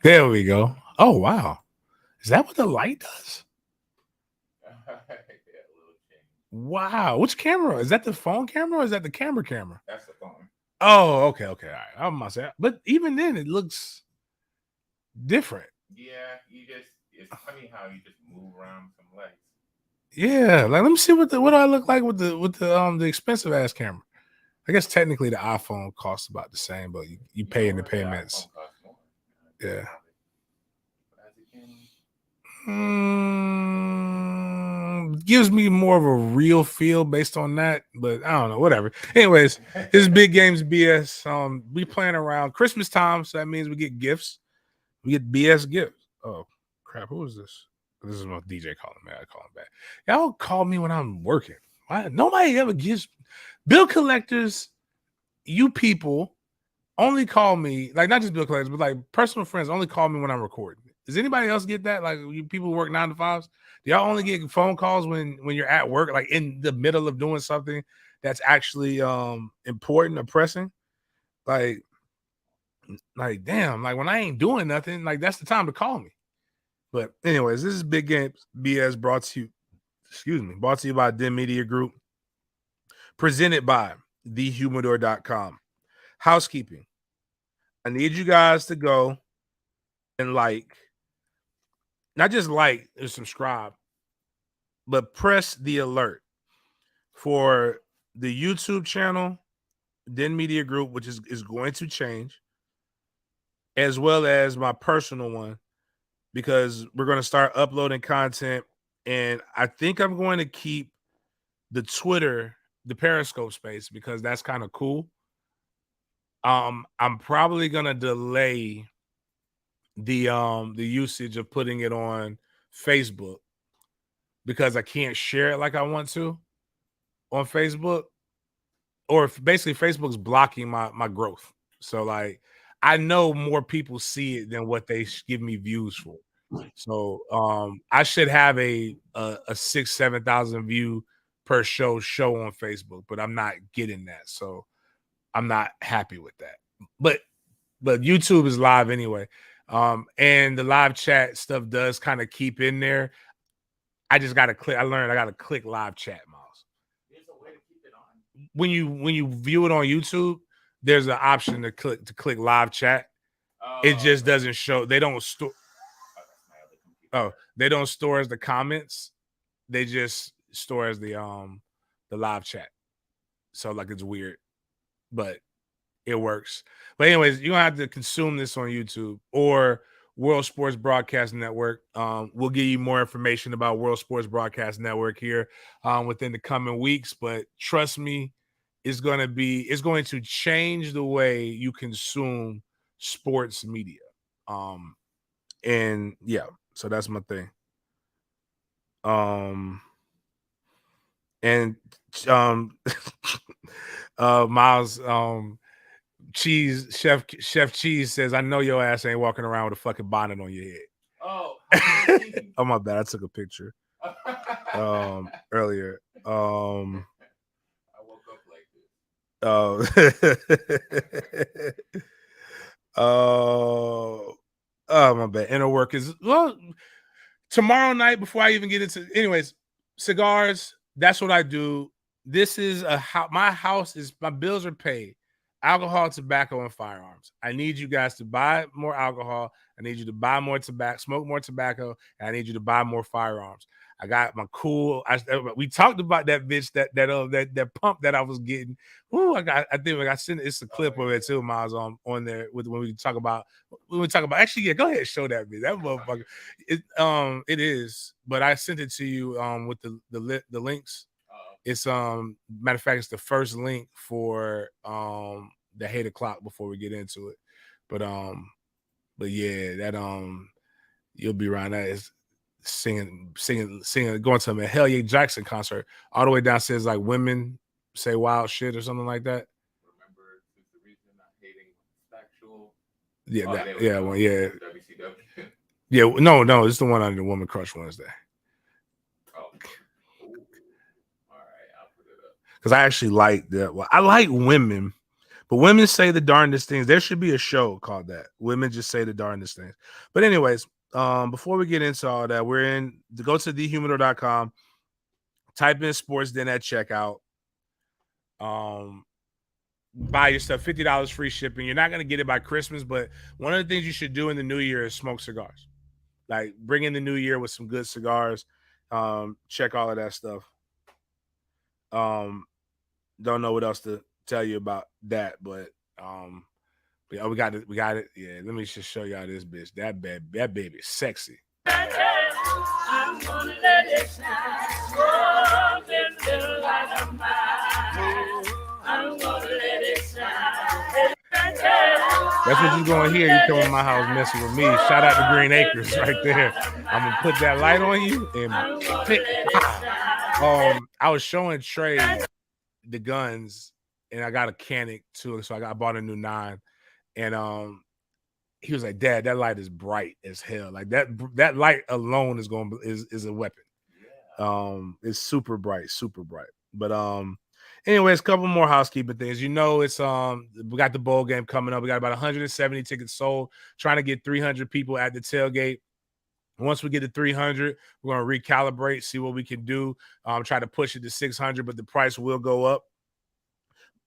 There we go. Oh wow. Is that what the light does? Yeah, a little change. Wow. Which camera? Is that the phone camera or is that the camera? That's the phone. Oh, okay, okay. All right. I'm about to say, but even then it looks different. Yeah, it's funny how you just move around some lights. Yeah. Like let me see what do I look like with the expensive ass camera. I guess technically the iPhone costs about the same, but you You pay know in the what? The payments. iPhone costs more. Yeah. As a camera. Gives me more of a real feel based on that, but I don't know, whatever. Anyways, this is Big Games BS. We playing around Christmas time, so that means we get gifts. We get BS gifts. Oh crap, who is this? This is my DJ calling me. I call him back. Y'all call me when I'm working. Why? Nobody ever gives bill collectors. You people only call me, like not just bill collectors, but like personal friends only call me when I'm recording. Does anybody else get that? Like you people who work 9 to 5s, do y'all only get phone calls when you're at work, like in the middle of doing something that's actually important or pressing? Like, like damn, like when I ain't doing nothing, like that's the time to call me. But anyways, this is Big Games BS brought to you by Dim Media Group, presented by thehumidor.com. Housekeeping. I need you guys to go and not just like or subscribe, but press the alert for the YouTube channel, Den Media Group, which is going to change, as well as my personal one, because we're going to start uploading content. And I think I'm going to keep the Twitter, the Periscope space, because that's kind of cool. I'm probably gonna delay the usage of putting it on Facebook because I can't share it like I want to on Facebook, or basically Facebook's blocking my growth. So like I know more people see it than what they give me views for. So I should have a 6,000-7,000 view per show on Facebook, but I'm not getting that. So I'm not happy with that. But YouTube is live anyway. And the live chat stuff does kind of keep in there. I just gotta click. I learned I gotta click live chat, Miles. There's a way to keep it on. When you view it on YouTube, there's an option to click live chat. It Oh, just okay. doesn't show. They don't store. Oh, that's my other computer. They don't store as the comments. They just store as the live chat. So like it's weird, but it works. But anyways, you're gonna have to consume this on YouTube or World Sports Broadcast Network. We'll give you more information about World Sports Broadcast Network here within the coming weeks. But trust me, it's going to change the way you consume sports media. And yeah, so that's my thing. And Miles, Chef Cheese says, I know your ass ain't walking around with a fucking bonnet on your head. Oh, oh my bad. I took a picture earlier. I woke up like this. Oh my bad. Inner work is tomorrow night before I even get into anyways, cigars. That's what I do. This is my house is my bills are paid. Alcohol, tobacco, and firearms. I need you guys to buy more alcohol. I need you to buy more tobacco, smoke more tobacco, and I need you to buy more firearms. I got my cool. We talked about that bitch that pump that I was getting. Ooh, I think I sent it's a clip of it too, Miles, on there with when we talk about actually, yeah, go ahead and show that bitch. That motherfucker. It is, but I sent it to you with the links. It's matter of fact, it's the first link for the hate o'clock before we get into it. But yeah, that you'll be around that is singing, going to a Hell Yeah Jackson concert. All the way downstairs, like women say wild shit or something like that. Remember, since the reason I'm hating factual. Yeah, well, yeah. WCW. Yeah, no, it's the one on the Woman Crush Wednesday. Oh. All right, I'll put it up. Because I actually like that. Well, I like women, But women say the darndest things. There should be a show called that. Women just say the darndest things. But anyways, before we get into all that, we're in to go to thehumidor.com, type in sports den at checkout. Buy your stuff, $50 free shipping. You're not gonna get it by Christmas, but one of the things you should do in the new year is smoke cigars. Like bring in the new year with some good cigars. Check all of that stuff. Um, don't know what else to tell you about that, but yeah, we got it. We got it. Yeah, let me just show y'all this bitch. That baby is sexy. I'm gonna let it shine. Oh, this little light of mine. I'm gonna let it shine. That's what you're gonna hear. You come in my house messing with me. Shout out to Green Acres right there. I'm gonna put that light on you and click. I was showing Trey the guns, and I got a Canic too, so I bought a new 9, and he was like, "Dad, that light is bright as hell. Like that light alone is a weapon. It's super bright, super bright." But anyways, a couple more housekeeping things. You know, it's we got the bowl game coming up. We got about 170 tickets sold. Trying to get 300 people at the tailgate. Once we get to 300, we're going to recalibrate, see what we can do. Try to push it to 600, but the price will go up.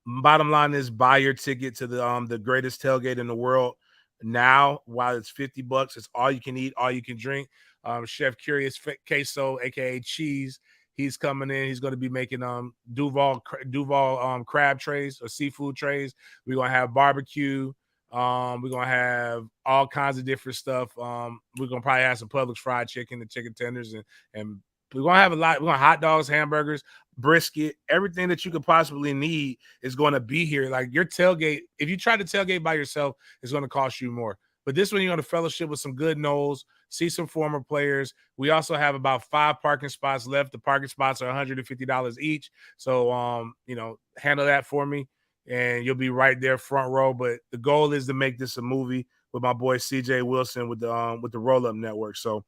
Bottom line is buy your ticket to the greatest tailgate in the world now while it's $50. It's all you can eat, all you can drink. Chef Curious Queso, aka Cheese, he's coming in. He's going to be making Duval crab trays or seafood trays. We're going to have barbecue. We're gonna have all kinds of different stuff. We're gonna probably have some Publix fried chicken and chicken tenders, and we're gonna have a lot. We're gonna hot dogs, hamburgers, brisket, everything that you could possibly need is going to be here. Like your tailgate, if you try to tailgate by yourself, it's going to cost you more. But this one, you're going to fellowship with some good Knowles, see some former players. We also have about 5 parking spots left. The parking spots are $150 each. So, handle that for me, and you'll be right there front row. But the goal is to make this a movie with my boy CJ Wilson with the Roll Up Network. So,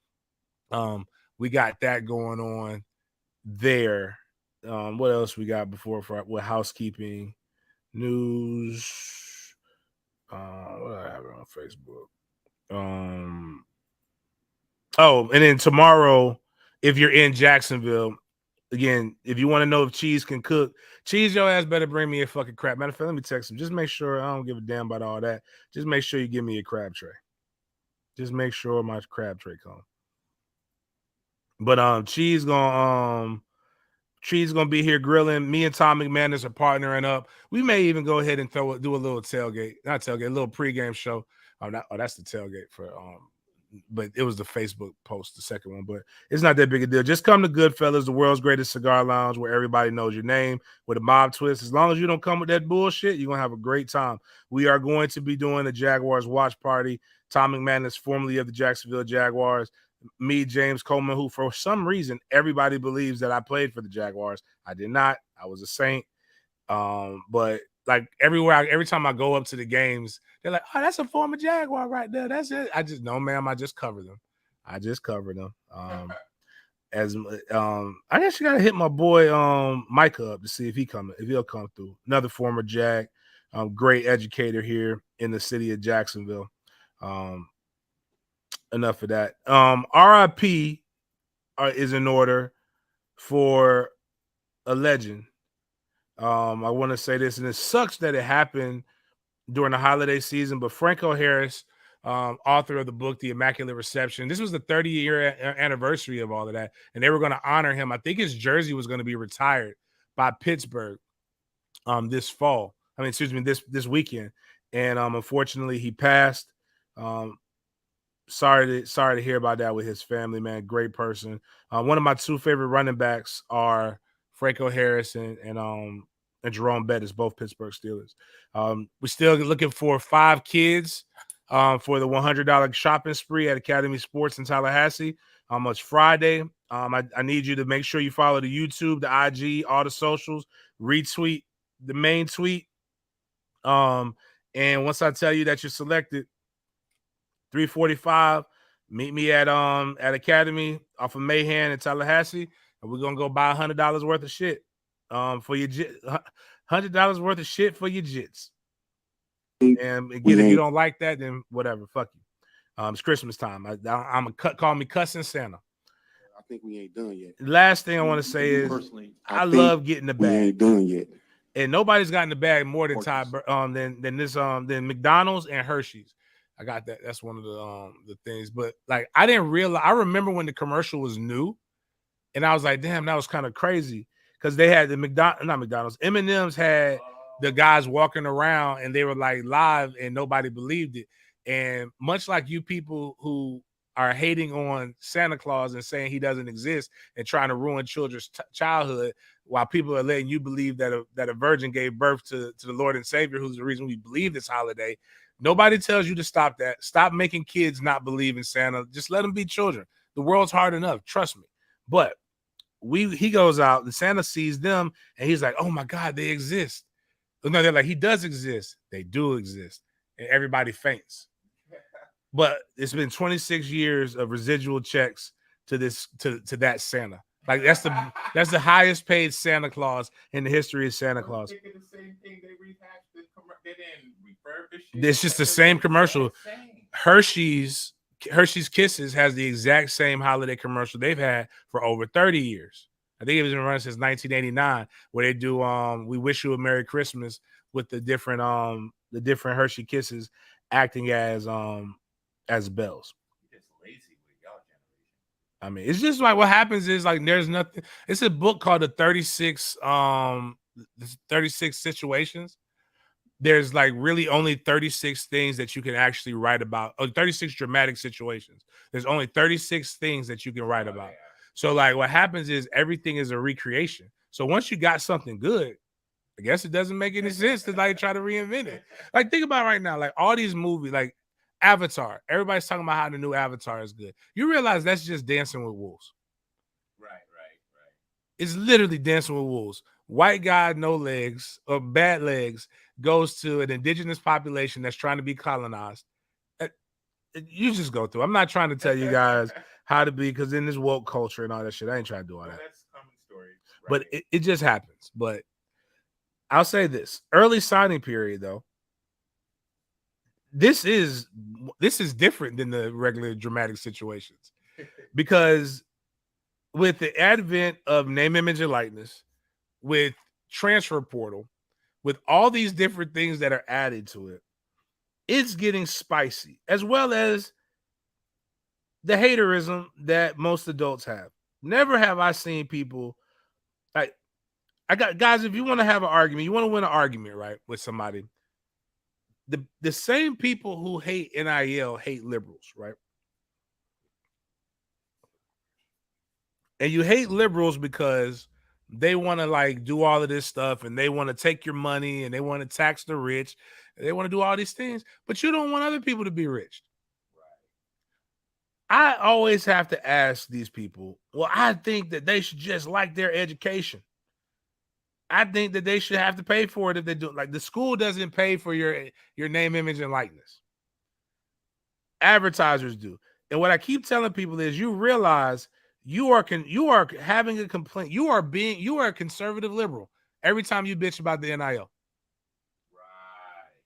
we got that going on there. What else we got before for with housekeeping news? What I have on Facebook? And then tomorrow, if you're in Jacksonville, again, if you want to know if Cheese can cook, Cheese, your ass better bring me a fucking crab. Matter of fact, let me text him. Just make sure I don't give a damn about all that. Just make sure you give me a crab tray. Just make sure my crab tray comes. But Cheese gonna be here grilling. Me and Tom McManus are partnering up. We may even go ahead and do a little tailgate, not tailgate, a little pregame show. That's the tailgate for but it was the Facebook post, the second one. But it's not that big a deal. Just come to Goodfellas, the world's greatest cigar lounge, where everybody knows your name with a mob twist. As long as you don't come with that bullshit, you're gonna have a great time. We are going to be doing a Jaguars watch party. Tom McManus, formerly of the Jacksonville Jaguars. Me, James Coleman, who for some reason everybody believes that I played for the Jaguars. I did not. I was a Saint. But like every time I go up to the games, they're like, "Oh, that's a former Jaguar right there. That's it." I just no, ma'am. I just cover them. I guess you gotta hit my boy Micah up to see if he'll come through. Another former Jag, great educator here in the city of Jacksonville. Enough of that. RIP is in order for a legend. I want to say this, and it sucks that it happened during the holiday season, but Franco Harris, author of the book The Immaculate Reception, this was the 30-year anniversary of all of that, and they were going to honor him. I think his jersey was going to be retired by Pittsburgh this fall. This weekend, and unfortunately he passed. Sorry to hear about that with his family, man. Great person. One of my 2 favorite running backs are Franco Harris and Jerome Bettis, both Pittsburgh Steelers. We're still looking for 5 kids for the $100 shopping spree at Academy Sports in Tallahassee. It's Friday. I need you to make sure you follow the YouTube, the IG, all the socials, retweet the main tweet. And once I tell you that you're selected, 3:45. Meet me at Academy off of Mahan in Tallahassee, and we're gonna go buy $100 worth of shit for your $100 worth of shit for your jits. And again, if you don't like that, then whatever, fuck you. It's Christmas time. I'm a call me cussing Santa. I think we ain't done yet. Last thing I want to say is Personally, I love getting the We bag. ain't done yet. And nobody's gotten the bag more than than McDonald's and Hershey's. I got that. That's one of the things. But like I didn't realize. I remember when the commercial was new, and I was like, damn, that was kind of crazy because they had the not McDonald's. M&M's had the guys walking around, and they were like live, and nobody believed it. And much like you people who are hating on Santa Claus and saying he doesn't exist and trying to ruin children's childhood, while people are letting you believe that a virgin gave birth to the Lord and Savior, who's the reason we believe this holiday. Nobody tells you to stop that. Stop making kids not believe in Santa. Just let them be children. The world's hard enough. Trust me. But he goes out and Santa sees them and he's like, oh my God, they exist. No, they're like, he does exist. They do exist. And everybody faints. But it's been 26 years of residual checks to that Santa. Like that's the highest paid Santa Claus in the history of Santa Claus. The same thing they rehashed. They didn't refurbish it. It's just the same commercial. Hershey's Kisses has the exact same holiday commercial they've had for over 30 years. I think it was been running since 1989, where they do "We Wish You a Merry Christmas" with the different Hershey Kisses acting as bells. It's lazy with y'all generation. I mean, it's just like what happens is like there's nothing. It's a book called the 36 situations. There's like really only 36 things that you can actually write about, or 36 dramatic situations. There's only 36 things that you can write about. Yeah. So like what happens is everything is a recreation. So once you got something good, I guess it doesn't make any sense to like try to reinvent it. Like think about it right now, like all these movies, like Avatar. Everybody's talking about how the new Avatar is good. You realize that's just Dancing with Wolves. Right. It's literally Dancing with Wolves. White guy, no legs or bad legs, goes to an indigenous population that's trying to be colonized. You just go through. I'm not trying to tell you guys how to be, because in this woke culture and all that shit, I ain't trying to do all that. That's common story. Right? But it just happens. But I'll say this. Early signing period, though, this is different than the regular dramatic situations. Because with the advent of name, image, and likeness, with transfer portal, with all these different things that are added to it, it's getting spicy, as well as the haterism that most adults have. Never have I seen people like, I got guys, if you want to have an argument, you want to win an argument, right, with somebody, the same people who hate NIL hate liberals, right? And you hate liberals because they want to like do all of this stuff and they want to take your money and they want to tax the rich. And they want to do all these things, but you don't want other people to be rich. Right. I always have to ask these people, well, I think that they should just like their education. I think that they should have to pay for it if they do. Like the school doesn't pay for your name, image, and likeness. Advertisers do. And what I keep telling people is you realize you are having a complaint. You are a conservative liberal every time you bitch about the NIL. Right.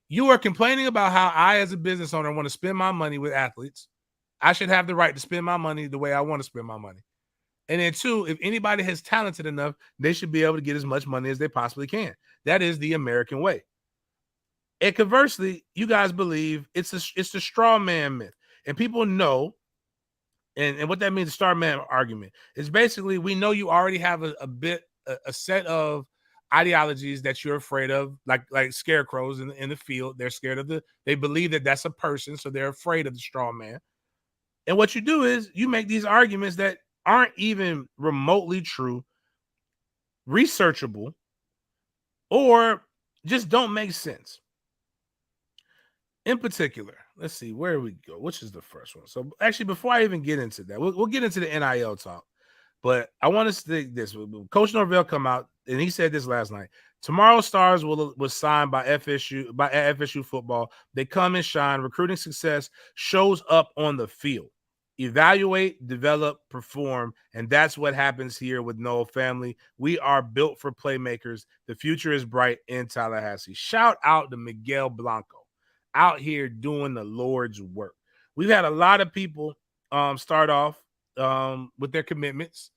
You are complaining about how I, as a business owner, want to spend my money with athletes. I should have the right to spend my money the way I want to spend my money. And then two, if anybody has talented enough, they should be able to get as much money as they possibly can. That is the American way. And conversely, you guys believe it's the straw man myth. And people know, and what that means, the straw man argument, is basically we know you already have a set of ideologies that you're afraid of, like scarecrows in the field. They're scared of they believe that that's a person, so they're afraid of the straw man. And what you do is you make these arguments that aren't even remotely true, researchable, or just don't make sense. In particular, let's see, where we go. Which is the first one? So actually, before I even get into that, we'll get into the NIL talk. But I want to say this. Coach Norvell come out, and he said this last night. Tomorrow Stars was signed by FSU football. They come and shine. Recruiting success shows up on the field. Evaluate, develop, perform, and that's what happens here with Noel family. We are built for playmakers. The future is bright in Tallahassee. Shout out to Miguel Blanco. out here doing the Lord's work. We've had a lot of people start off with their commitments.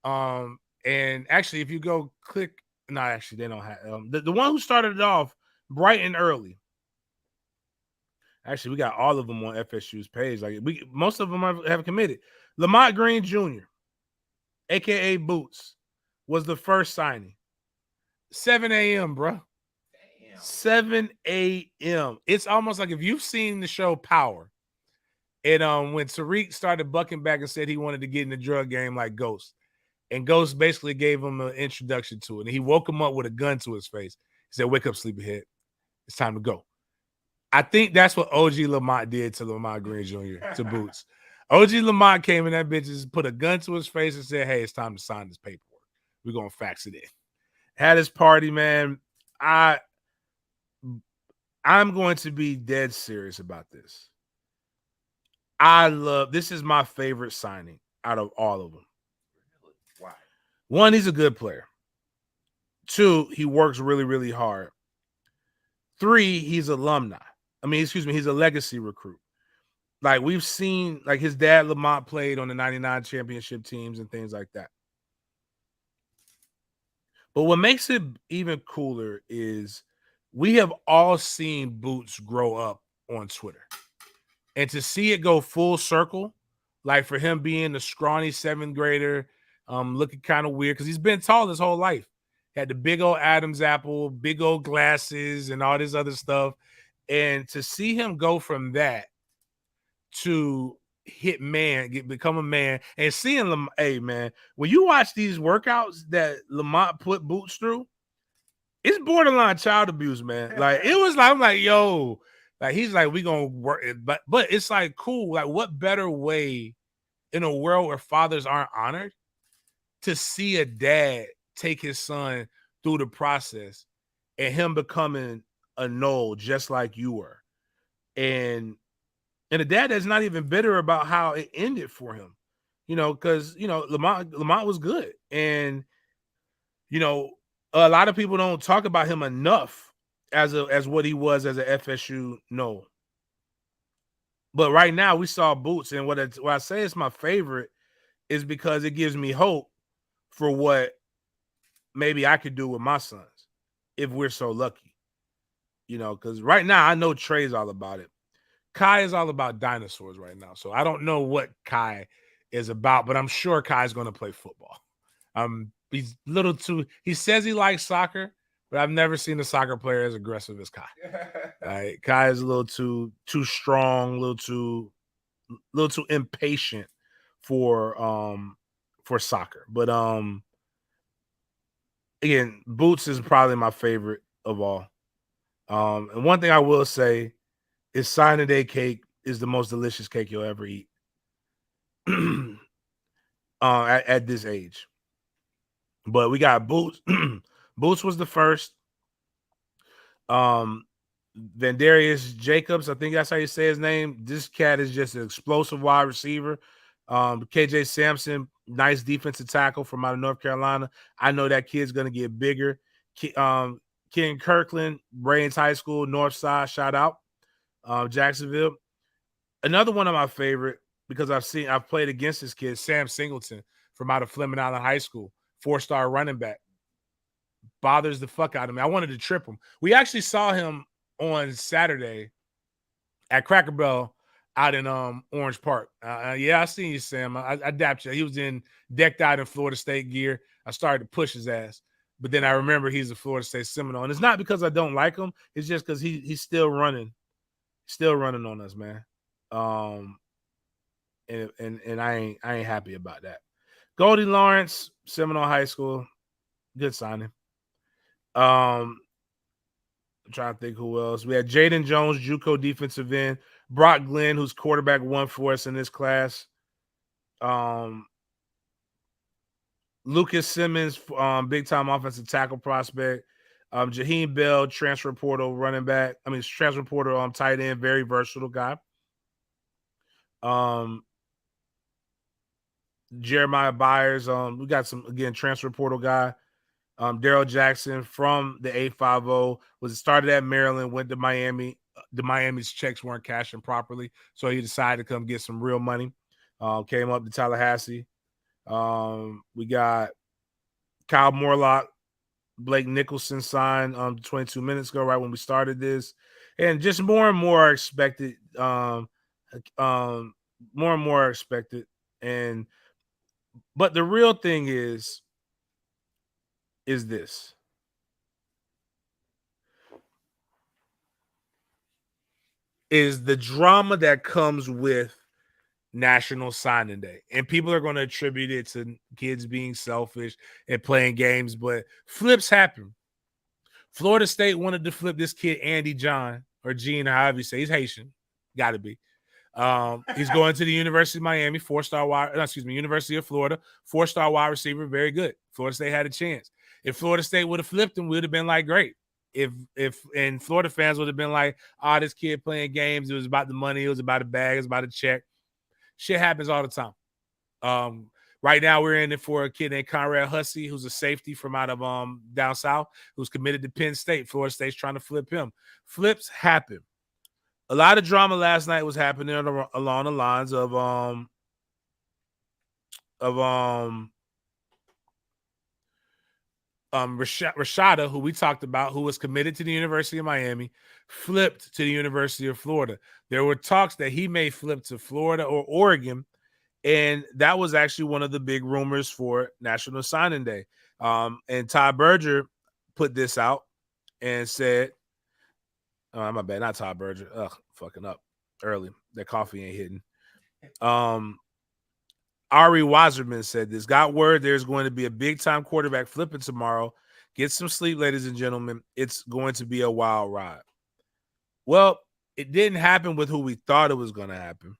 And actually, if you go click, no, actually, they don't have the one who started it off bright and early. Actually, we got all of them on FSU's page. Like most of them have committed. Lamont Green Jr., aka Boots, was the first signing. 7 a.m., bro. Damn. 7 a.m. It's almost like if you've seen the show Power, and when Tariq started bucking back and said he wanted to get in the drug game like Ghost, and Ghost basically gave him an introduction to it, and he woke him up with a gun to his face. He said, "Wake up, sleepyhead. It's time to go." I think that's what OG Lamont did to Lamont Green Jr. to Boots. OG Lamont came in that bitch and put a gun to his face and said, "Hey, it's time to sign this paperwork. We're gonna fax it in." Had his party, man. I'm going to be dead serious about this. This is my favorite signing out of all of them. Why? One, he's a good player. Two, he works really, really hard. Three, he's alumni. He's a legacy recruit. Like we've seen, like his dad Lamont played on the 99 championship teams and things like that. But what makes it even cooler is we have all seen Boots grow up on Twitter. And to see it go full circle, like for him being the scrawny 7th grader, looking kind of weird because he's been tall his whole life. Had the big old Adam's apple, big old glasses, and all this other stuff. And to see him go from that to hit man, become a man, and seeing Lamont, hey man, when you watch these workouts that Lamont put Boots through, it's borderline child abuse, man. Like it was like I'm like, yo, like he's like, we gonna work it, but it's like cool. Like, what better way in a world where fathers aren't honored to see a dad take his son through the process and him becoming a Knoll just like you were. And a dad that's not even bitter about how it ended for him, because Lamont was good. And a lot of people don't talk about him enough as what he was as a FSU Knoll. But right now we saw Boots, and what I say is my favorite is because it gives me hope for what maybe I could do with my sons if we're so lucky. Because right now I know Trey's all about it. Kai is all about dinosaurs right now. So I don't know what Kai is about, but I'm sure Kai's going to play football. He's a little too, he says he likes soccer, but I've never seen a soccer player as aggressive as Kai. Kai is a little too strong, a little too impatient for soccer. But again, Boots is probably my favorite of all. And one thing I will say is signing day cake is the most delicious cake you'll ever eat. At this age. But we got Boots. Boots was the first. Vandarius Jacobs, I think that's how you say his name. This cat is just an explosive wide receiver. KJ Sampson, nice defensive tackle from out of North Carolina. I know that kid's going to get bigger. Ken Kirkland, Brains High School, North Side, shout out. Jacksonville. Another one of my favorite, because I've played against this kid, Sam Singleton from out of Fleming Island High School, 4-star running back. Bothers the fuck out of me. I wanted to trip him. We actually saw him on Saturday at Cracker Barrel out in Orange Park. Yeah, I seen you, Sam. I dapped you. He was decked out in Florida State gear. I started to push his ass. But then I remember he's a Florida State Seminole. And it's not because I don't like him. It's just because he's still running. Still running on us, man. And I ain't happy about that. Goldie Lawrence, Seminole High School, good signing. I'm trying to think who else. We had Jaden Jones, JUCO defensive end. Brock Glenn, who's quarterback 1 for us in this class. Lucas Simmons, big time offensive tackle prospect. Jaheim Bell, transfer portal running back. Transfer portal tight end, very versatile guy. Jeremiah Byers. We got some, again, transfer portal guy. Daryl Jackson from the 850 started at Maryland, went to Miami, the Miami's checks weren't cashing properly, so he decided to come get some real money. Came up to Tallahassee. We got Kyle Morlock, Blake Nicholson signed 22 minutes ago, right when we started this, and just more and more are expected. More and more are expected, but the real thing is this. Is the drama that comes with National Signing Day. And people are going to attribute it to kids being selfish and playing games, but flips happen. Florida State wanted to flip this kid, Andy John, or Gene, however you say. He's Haitian. Got to be. He's going to the University of Miami, University of Florida, 4-star wide receiver, very good. Florida State had a chance. If Florida State would have flipped him, we would have been like, great. And Florida fans would have been like, this kid playing games, it was about the money, it was about a bag, it was about a check. Shit happens all the time. Right now we're in it for a kid named Conrad Hussey, who's a safety from out of down south, who's committed to Penn State. Florida State's trying to flip him. Flips happen. A lot of drama last night was happening along the lines of Rashada, who we talked about, who was committed to the University of Miami, flipped to the University of Florida. There were talks that he may flip to Florida or Oregon, and that was actually one of the big rumors for National Signing Day. And Todd Berger put this out and said, my bad, not Todd Berger. Ugh, fucking up early. That coffee ain't hitting. Ari Wasserman said this. Got word there's going to be a big-time quarterback flipping tomorrow. Get some sleep, ladies and gentlemen. It's going to be a wild ride. Well, it didn't happen with who we thought it was going to happen.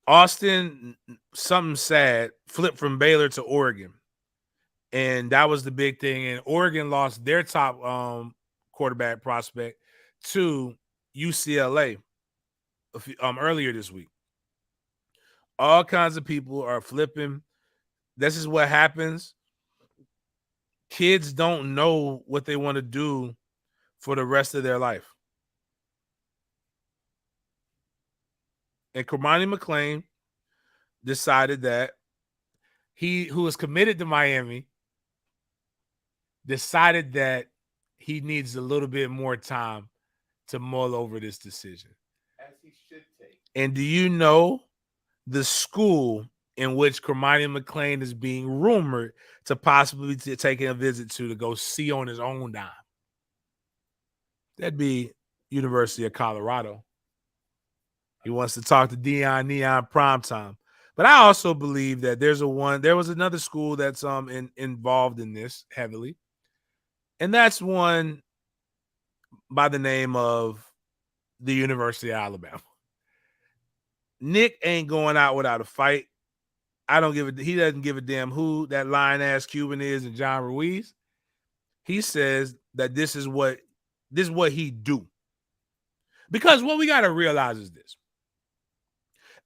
Austin, something sad, flipped from Baylor to Oregon. And that was the big thing. And Oregon lost their top quarterback prospect to UCLA earlier this week. All kinds of people are flipping. This is what happens. Kids don't know what they want to do for the rest of their life. And Cormani McClain decided that he, who is committed to Miami, decided that he needs a little bit more time to mull over this decision. As he should take. And do you know the school in which Cormani McClain is being rumored to possibly taking a visit to go see on his own dime? That'd be University of Colorado. He wants to talk to Neon primetime. But I also believe that there was another school that's involved in this heavily. And that's one by the name of the University of Alabama. Nick ain't going out without a fight. He doesn't give a damn who that lying ass Cuban is and John Ruiz. He says that this is what he do. Because what we got to realize is this.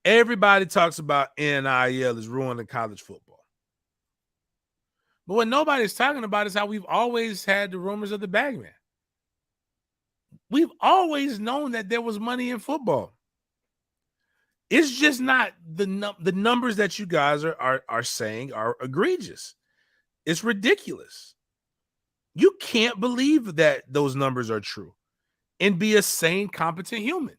Everybody talks about NIL is ruining college football. But what nobody's talking about is how we've always had the rumors of the bagman. We've always known that there was money in football. It's just not the numbers that you guys are saying are egregious. It's ridiculous. You can't believe that those numbers are true and be a sane, competent human.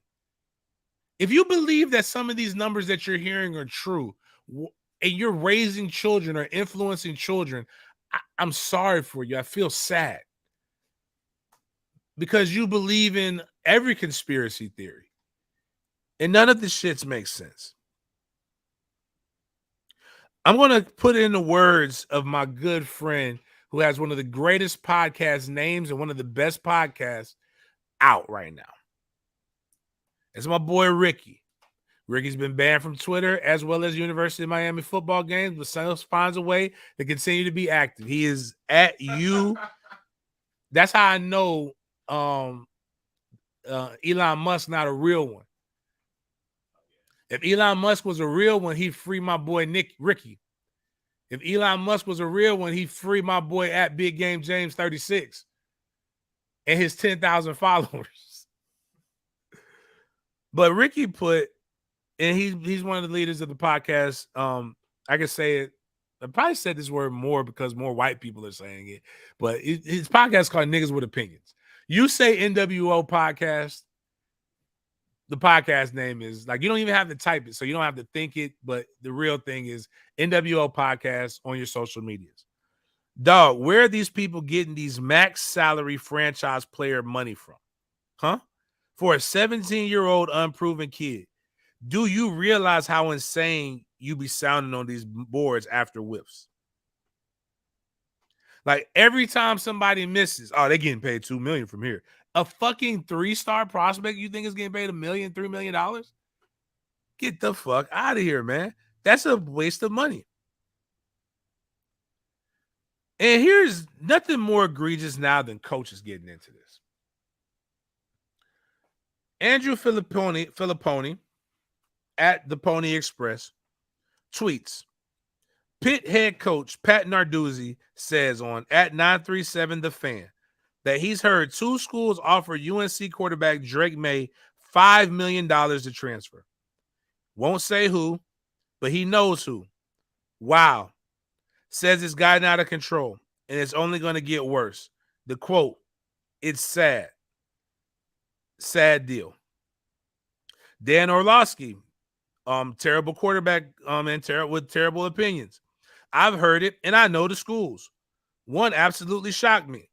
If you believe that some of these numbers that you're hearing are true and you're raising children or influencing children, I'm sorry for you. I feel sad because you believe in every conspiracy theory and none of the shits makes sense. I'm going to put in the words of my good friend who has one of the greatest podcast names and one of the best podcasts out right now. It's my boy Ricky. Ricky's been banned from Twitter as well as University of Miami football games, but still finds a way to continue to be active. He is at you. That's how I know Elon Musk not a real one. If Elon Musk was a real one, he'd free my boy Ricky. If Elon Musk was a real one, he'd free my boy at Big Game James 36. and his 10,000 followers. But Ricky put, and he's one of the leaders of the podcast. I can say it. I probably said this word more because more white people are saying it. But his podcast is called Niggas with Opinions. You say NWO podcast, the podcast name is like, you don't even have to type it, so you don't have to think it. But the real thing is NWO podcast on your social medias. Dog, where are these people getting these max salary franchise player money from? Huh? For a 17-year-old unproven kid. Do you realize how insane you be sounding on these boards after whiffs? Like every time somebody misses, oh, they're getting paid $2 million from here. A fucking 3-star prospect you think is getting paid $1 million, $3 million? Get the fuck out of here, man. That's a waste of money. And here's nothing more egregious now than coaches getting into this. Andrew Filipponi at the Pony Express tweets, Pitt head coach Pat Narduzzi says on at 937 The Fan that he's heard 2 schools offer UNC quarterback Drake May $5 million to transfer. Won't say who, but he knows who. Wow. Says it's gotten out of control and it's only going to get worse. The quote, it's sad. Sad deal. Dan Orlovsky, terrible quarterback, and with terrible opinions. I've heard it, and I know the schools. One absolutely shocked me.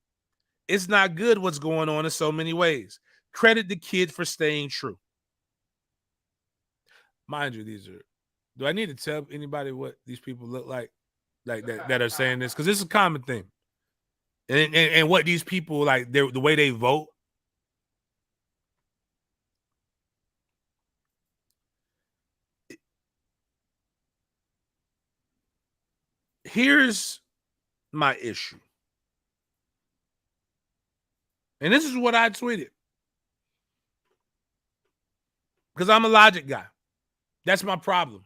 It's not good what's going on in so many ways. Credit the kid for staying true. Mind you, these are. Do I need to tell anybody what these people look like that are saying this? Because this is a common thing. And what these people like, the way they vote. Here's my issue. And this is what I tweeted. Because I'm a logic guy. That's my problem.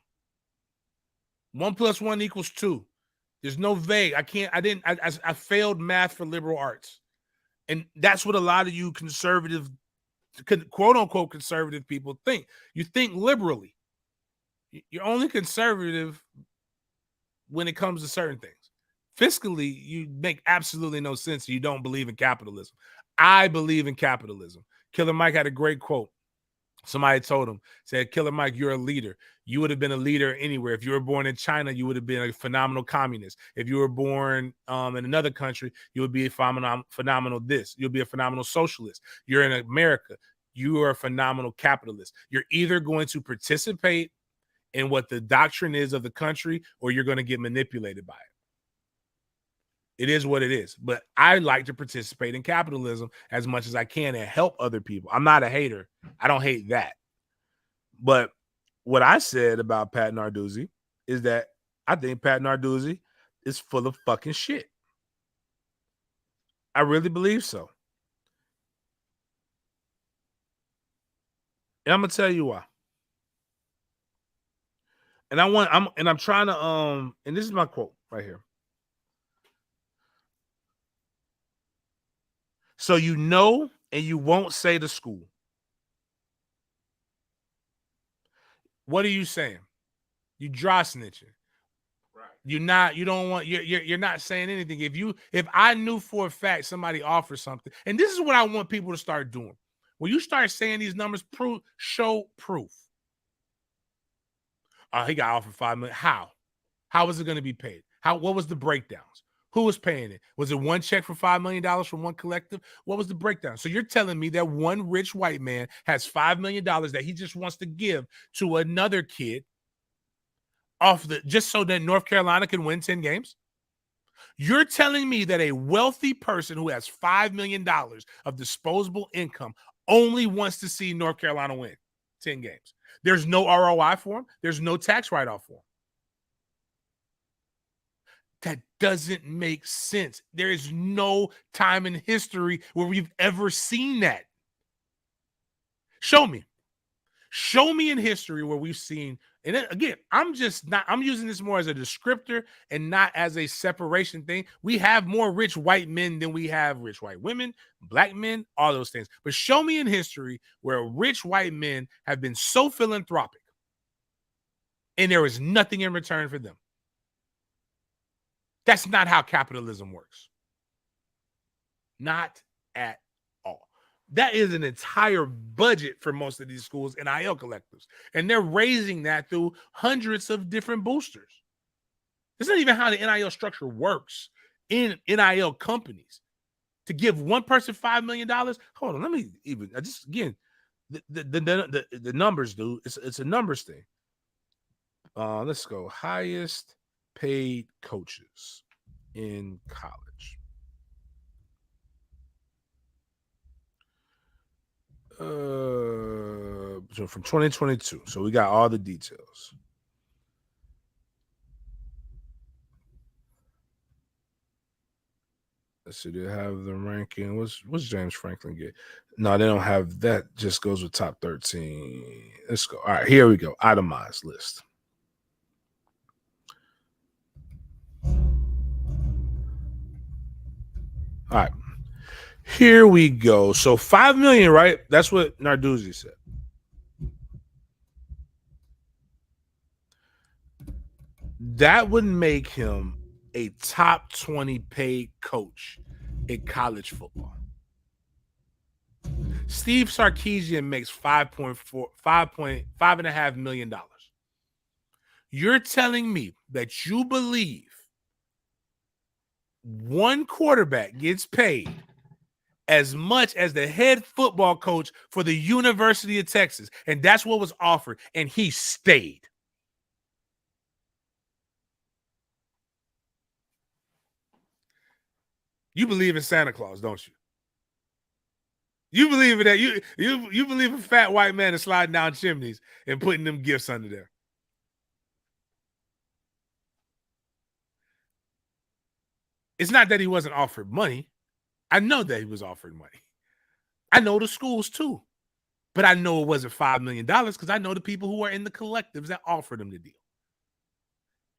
1 + 1 = 2. There's no vague. I failed math for liberal arts. And that's what a lot of you conservative, quote unquote conservative people think. You think liberally. You're only conservative when it comes to certain things. Fiscally, you make absolutely no sense. You don't believe in capitalism. I believe in capitalism. Killer Mike had a great quote. Somebody told him, said, Killer Mike, you're a leader. You would have been a leader anywhere. If you were born in China, you would have been a phenomenal communist. If you were born in another country, you would be a phenomenal this. You'll be a phenomenal socialist. You're in America. You are a phenomenal capitalist. You're either going to participate in what the doctrine is of the country, or you're going to get manipulated by it. It is what it is. But I like to participate in capitalism as much as I can and help other people. I'm not a hater. I don't hate that. But what I said about Pat Narduzzi is that I think Pat Narduzzi is full of fucking shit. I really believe so. And I'm gonna tell you why. And I'm trying to and this is my quote right here. So you know, and you won't say to school. What are you saying? You dry snitching. Right. You're not saying anything. If I knew for a fact somebody offered something, and this is what I want people to start doing. When you start saying these numbers, show proof. He got offered $5 million. How? How was it going to be paid? What was the breakdowns? Who was paying it? Was it one check for $5 million from one collective? What was the breakdown? So you're telling me that one rich white man has $5 million that he just wants to give to another kid just so that North Carolina can win 10 games? You're telling me that a wealthy person who has $5 million of disposable income only wants to see North Carolina win 10 games. There's no ROI for him. There's no tax write-off for him. That doesn't make sense. There is no time in history where we've ever seen that. Show me. Show me in history where we've seen And then, again, I'm using this more as a descriptor and not as a separation thing. We have more rich white men than we have rich white women, black men, all those things. But show me in history where rich white men have been so philanthropic and there is nothing in return for them. That's not how capitalism works. Not at all. That is an entire budget for most of these schools, NIL collectives. And they're raising that through hundreds of different boosters. It's not even how the NIL structure works in NIL companies. To give one person $5 million. Hold on, let me even just again the numbers, dude. It's a numbers thing. Let's go. Highest paid coaches in college. So from 2022. So we got all the details. Let's see, they have the ranking. What's James Franklin get? No, they don't have that. Just goes with top 13. Let's go. All right, here we go. Itemized list. All right. Here we go. So 5 million, right? That's what Narduzzi said. That would make him a top 20 paid coach in college football. Steve Sarkisian makes $5.5 million. You're telling me that you believe one quarterback gets paid as much as the head football coach for the University of Texas, and that's what was offered, and he stayed. You believe in Santa Claus, don't you? You believe in that. You believe a fat white man is sliding down chimneys and putting them gifts under there. It's not that he wasn't offered money. I know that he was offered money. I know the schools too. But I know it wasn't $5 million because I know the people who are in the collectives that offered him the deal.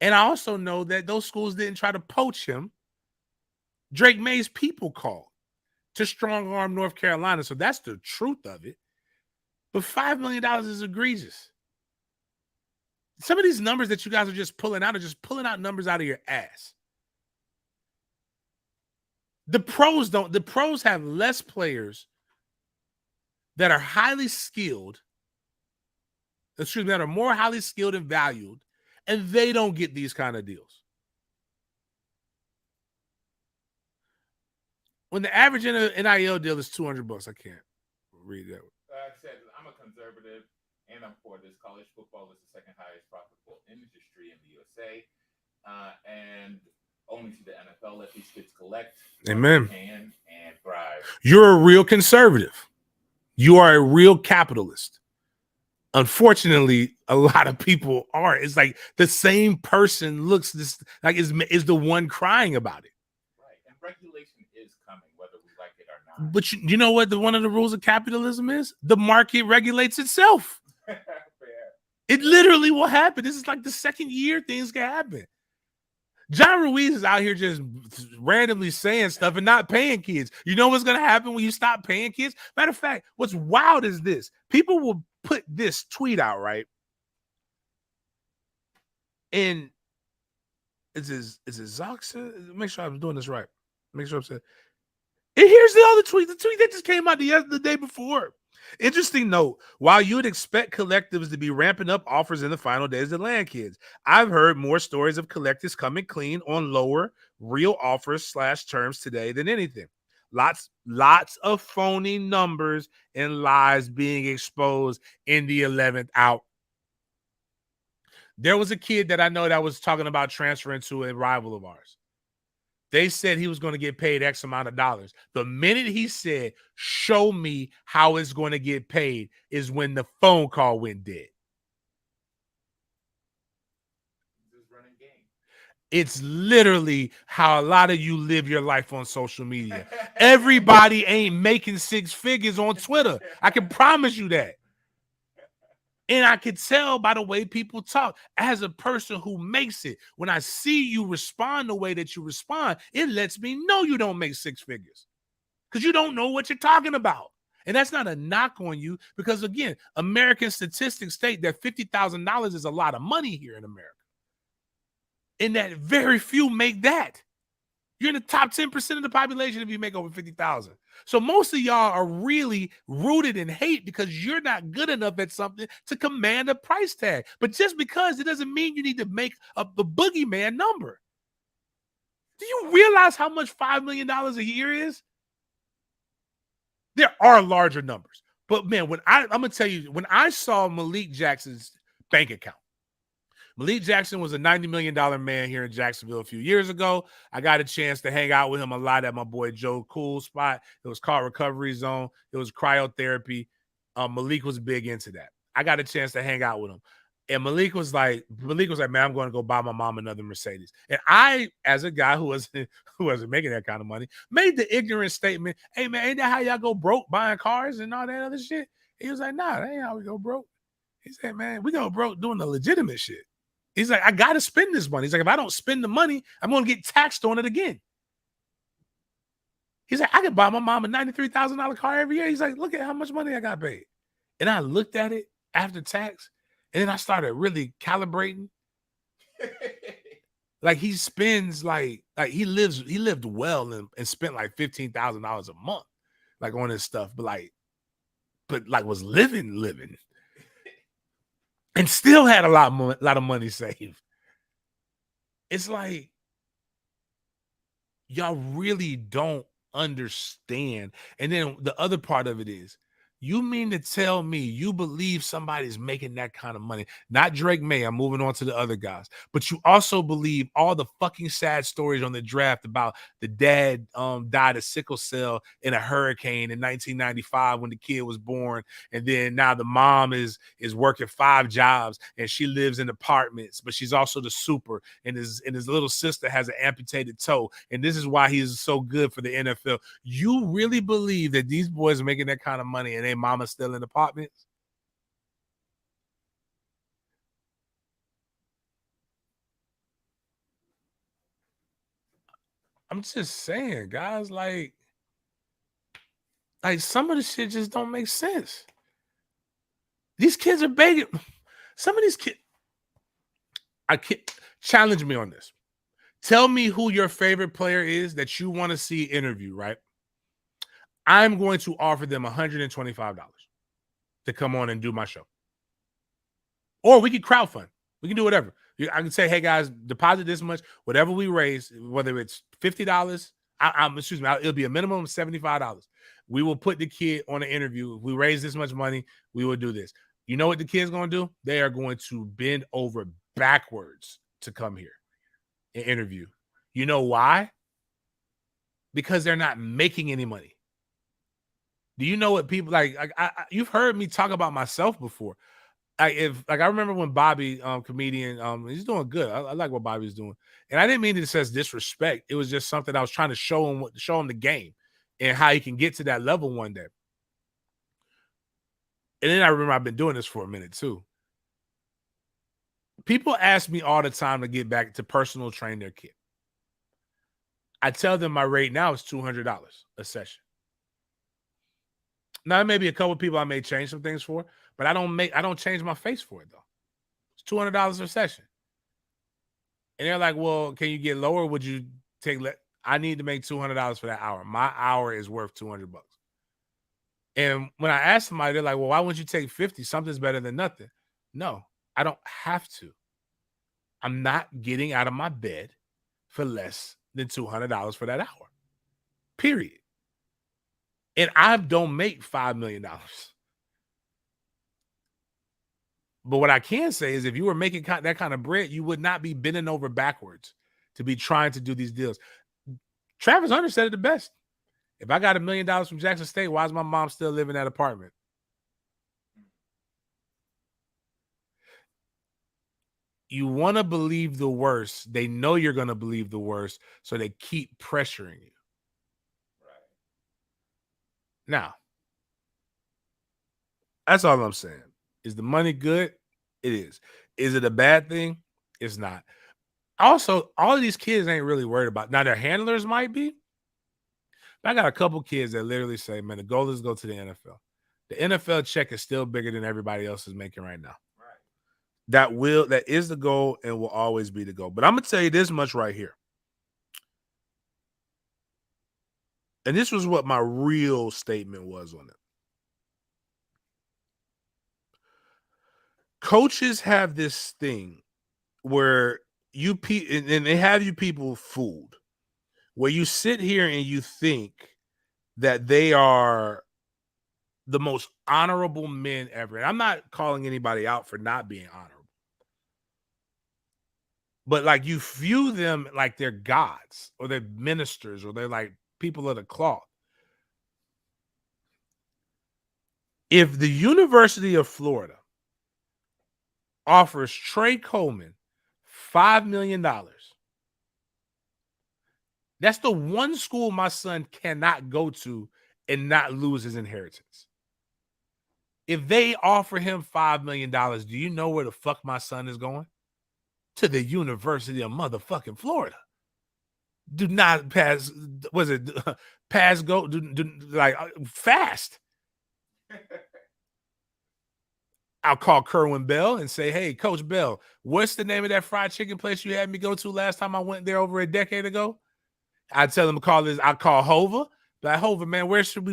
And I also know that those schools didn't try to poach him. Drake May's people called to strong arm North Carolina. So that's the truth of it. But $5 million is egregious. Some of these numbers that you guys are just pulling out are just pulling out numbers out of your ass. The pros don't. The pros have less players that are highly skilled, that are more highly skilled and valued, and they don't get these kind of deals. When the average NIL deal is $200, I can't read that. I said I'm a conservative, and I'm for this. College football is the second highest profitable industry in the USA, and only to the NFL let these kids collect. Amen. And thrive. You're a real conservative. You are a real capitalist. Unfortunately, a lot of people are. It's like the same person looks this like is the one crying about it. Right, and regulation is coming, whether we like it or not. But you know what? One of the rules of capitalism is the market regulates itself. Fair. It literally will happen. This is like the second year things can happen. John Ruiz is out here just randomly saying stuff and not paying kids. You know what's going to happen when you stop paying kids? Matter of fact, what's wild is this. People will put this tweet out, right? And is it Zoxa? Make sure I'm doing this right. Make sure I'm saying. And here's the other tweet. The tweet that just came out the day before. Interesting note. While you would expect collectives to be ramping up offers in the final days of land kids, I've heard more stories of collectives coming clean on lower real offers / terms today than anything. Lots of phony numbers and lies being exposed in the 11th out. There was a kid that I know that was talking about transferring to a rival of ours. They said he was going to get paid X amount of dollars. The minute he said, show me how it's going to get paid, is when the phone call went dead. It's literally how a lot of you live your life on social media. Everybody ain't making 6 figures on Twitter. I can promise you that. And I could tell by the way people talk. As a person who makes it, when I see you respond the way that you respond, it lets me know you don't make six figures because you don't know what you're talking about. And that's not a knock on you because, again, American statistics state that $50,000 is a lot of money here in America. And that very few make that. You're in the top 10% of the population if you make over 50,000. So most of y'all are really rooted in hate because you're not good enough at something to command a price tag. But just because it doesn't mean you need to make up the boogeyman number. Do you realize how much $5 million a year is? There are larger numbers. But man, I'm gonna tell you, when I saw Malik Jackson's bank account, Malik Jackson was a $90 million man here in Jacksonville a few years ago. I got a chance to hang out with him a lot at my boy Joe Cool spot. It was called Recovery Zone. It was cryotherapy. Malik was big into that. I got a chance to hang out with him. And Malik was like, man, I'm going to go buy my mom another Mercedes. And I, as a guy who wasn't making that kind of money, made the ignorant statement, hey, man, ain't that how y'all go broke buying cars and all that other shit? He was like, nah, that ain't how we go broke. He said, man, we go broke doing the legitimate shit. He's like, I got to spend this money. He's like, if I don't spend the money, I'm going to get taxed on it again. He's like, I could buy my mom a $93,000 car every year. He's like, look at how much money I got paid. And I looked at it after tax, and then I started really calibrating. Like he spends like he lived well and spent like $15,000 a month, like on his stuff, but was living. And still had a lot of money saved. It's like y'all really don't understand. And then the other part of it is, you mean to tell me you believe somebody's making that kind of money? Not Drake May. I'm moving on to the other guys. But you also believe all the fucking sad stories on the draft about the dad died of sickle cell in a hurricane in 1995 when the kid was born. And then now the mom is working 5 jobs and she lives in apartments, but she's also the super. And his little sister has an amputated toe. And this is why he's so good for the NFL. You really believe that these boys are making that kind of money and their mama's still in apartments? I'm just saying, guys, like some of the shit just don't make sense. These kids are begging. Some of these kids, I can't challenge me on this. Tell me who your favorite player is that you want to see interview, right? I'm going to offer them $125 to come on and do my show. Or we could crowdfund. We can do whatever. I can say, hey guys, deposit this much, whatever we raise, whether it's $50, it'll be a minimum of $75. We will put the kid on an interview. If we raise this much money, we will do this. You know what the kid's going to do? They are going to bend over backwards to come here and interview. You know why? Because they're not making any money. Do you know what people like? You've heard me talk about myself before. I remember when Bobby, comedian, he's doing good. I like what Bobby's doing, and I didn't mean it as disrespect. It was just something I was trying to show him the game and how he can get to that level one day. And then I remember I've been doing this for a minute too. People ask me all the time to get back to personal train their kid. I tell them my rate now is $200 a session. Now, maybe a couple of people I may change some things for, but I don't change my face for it though. It's $200 a session. And they're like, well, can you get lower? Would you take I need to make $200 for that hour. My hour is worth $200. And when I ask somebody, they're like, well, why wouldn't you take 50? Something's better than nothing. No, I don't have to. I'm not getting out of my bed for less than $200 for that hour. Period. And I don't make $5 million. But what I can say is if you were making that kind of bread, you would not be bending over backwards to be trying to do these deals. Travis Hunter said it the best. If I got $1 million from Jackson State, why is my mom still living in that apartment? You want to believe the worst. They know you're going to believe the worst, so they keep pressuring you. Right. Now, that's all I'm saying. Is the money good? It is. Is it a bad thing? It's not. Also, all of these kids ain't really worried about. Now, their handlers might be. But I got a couple kids that literally say, "Man, the goal is to go to the NFL. The NFL check is still bigger than everybody else is making right now. Right. That is the goal and will always be the goal." But I'm gonna tell you this much right here. And this was what my real statement was on it. Coaches have this thing where and they have you people fooled, where you sit here and you think that they are the most honorable men ever. And I'm not calling anybody out for not being honorable. But like you view them like they're gods or they're ministers or they're like people of the cloth. If the University of Florida offers Trey Coleman $5 million, that's the one school my son cannot go to and not lose his inheritance. If they offer him $5 million, do you know where the fuck my son is going? To the University of motherfucking Florida. Do not pass. Was it pass go? Like fast. I'll call Kerwin Bell and say, "Hey, Coach Bell, what's the name of that fried chicken place you had me go to last time I went there over a decade ago?" I tell him to call this. I call Hova. Like, Hova, man, where should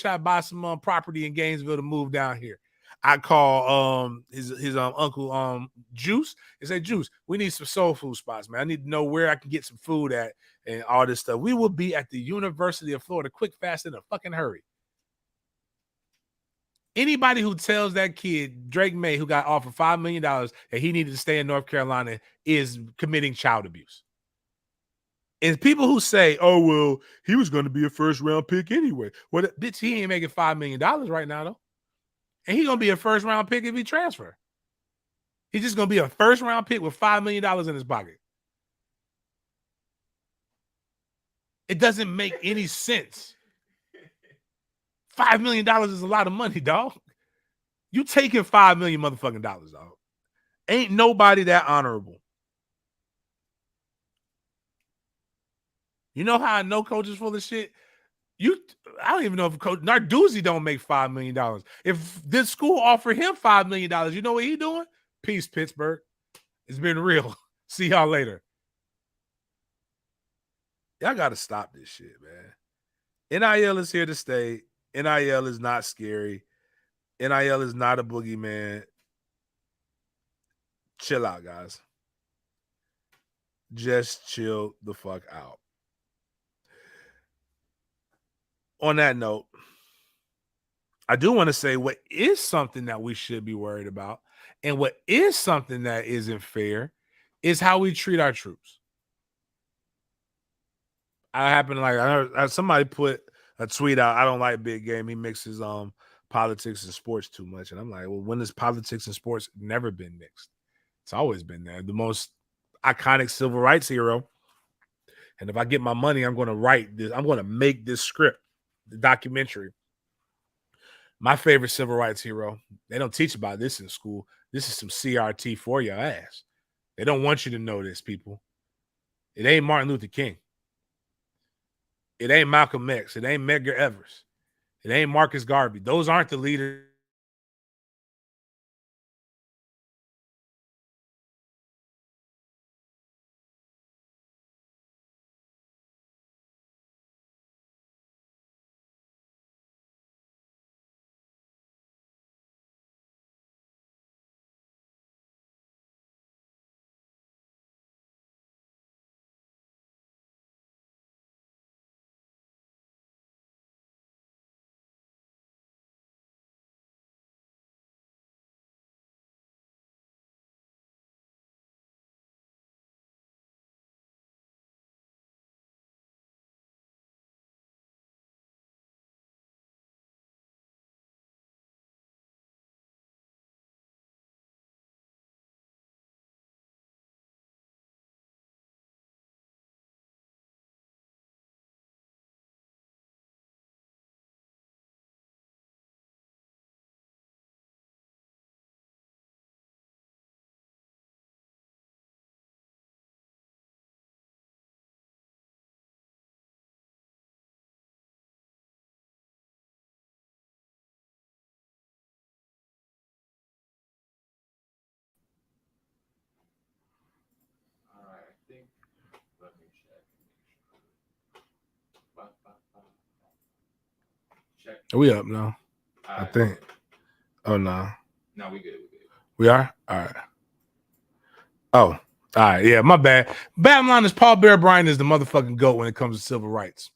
I buy some property in Gainesville to move down here? I call his uncle Juice and say, Juice, we need some soul food spots, man. I need to know where I can get some food at and all this stuff. We will be at the University of Florida quick, fast, in a fucking hurry. Anybody who tells that kid, Drake May, who got offered $5 million that he needed to stay in North Carolina, is committing child abuse. And people who say, "Oh, well, he was going to be a first-round pick anyway." Well, bitch, he ain't making $5 million right now, though. And he's going to be a first-round pick if he transfer. He's just going to be a first-round pick with $5 million in his pocket. It doesn't make any sense. $5 million is a lot of money, dog. You taking $5 million motherfucking dollars, dog. Ain't nobody that honorable. You know how I know coach is full of shit? I don't even know if Coach Narduzzi don't make $5 million. If this school offered him $5 million, you know what he doing? Peace, Pittsburgh. It's been real. See y'all later. Y'all got to stop this shit, man. NIL is here to stay. NIL is not scary. NIL is not a boogeyman. Chill out, guys. Just chill the fuck out. On that note, I do want to say what is something that we should be worried about and what is something that isn't fair is how we treat our troops. I happen to somebody put a tweet out. I don't like Big Game. He mixes politics and sports too much. And I'm like, well, when has politics and sports never been mixed? It's always been there. The most iconic civil rights hero. And if I get my money, I'm going to write this. I'm going to make this script, the documentary. My favorite civil rights hero. They don't teach about this in school. This is some CRT for your ass. They don't want you to know this, people. It ain't Martin Luther King. It ain't Malcolm X. It ain't Medgar Evers. It ain't Marcus Garvey. Those aren't the leaders check. Are we up now? I Alright. think. Oh no. No, we good. We good. We are? All right. Oh, all right. Yeah, my bad. Bottom line is Paul Bear Bryant is the motherfucking GOAT when it comes to civil rights.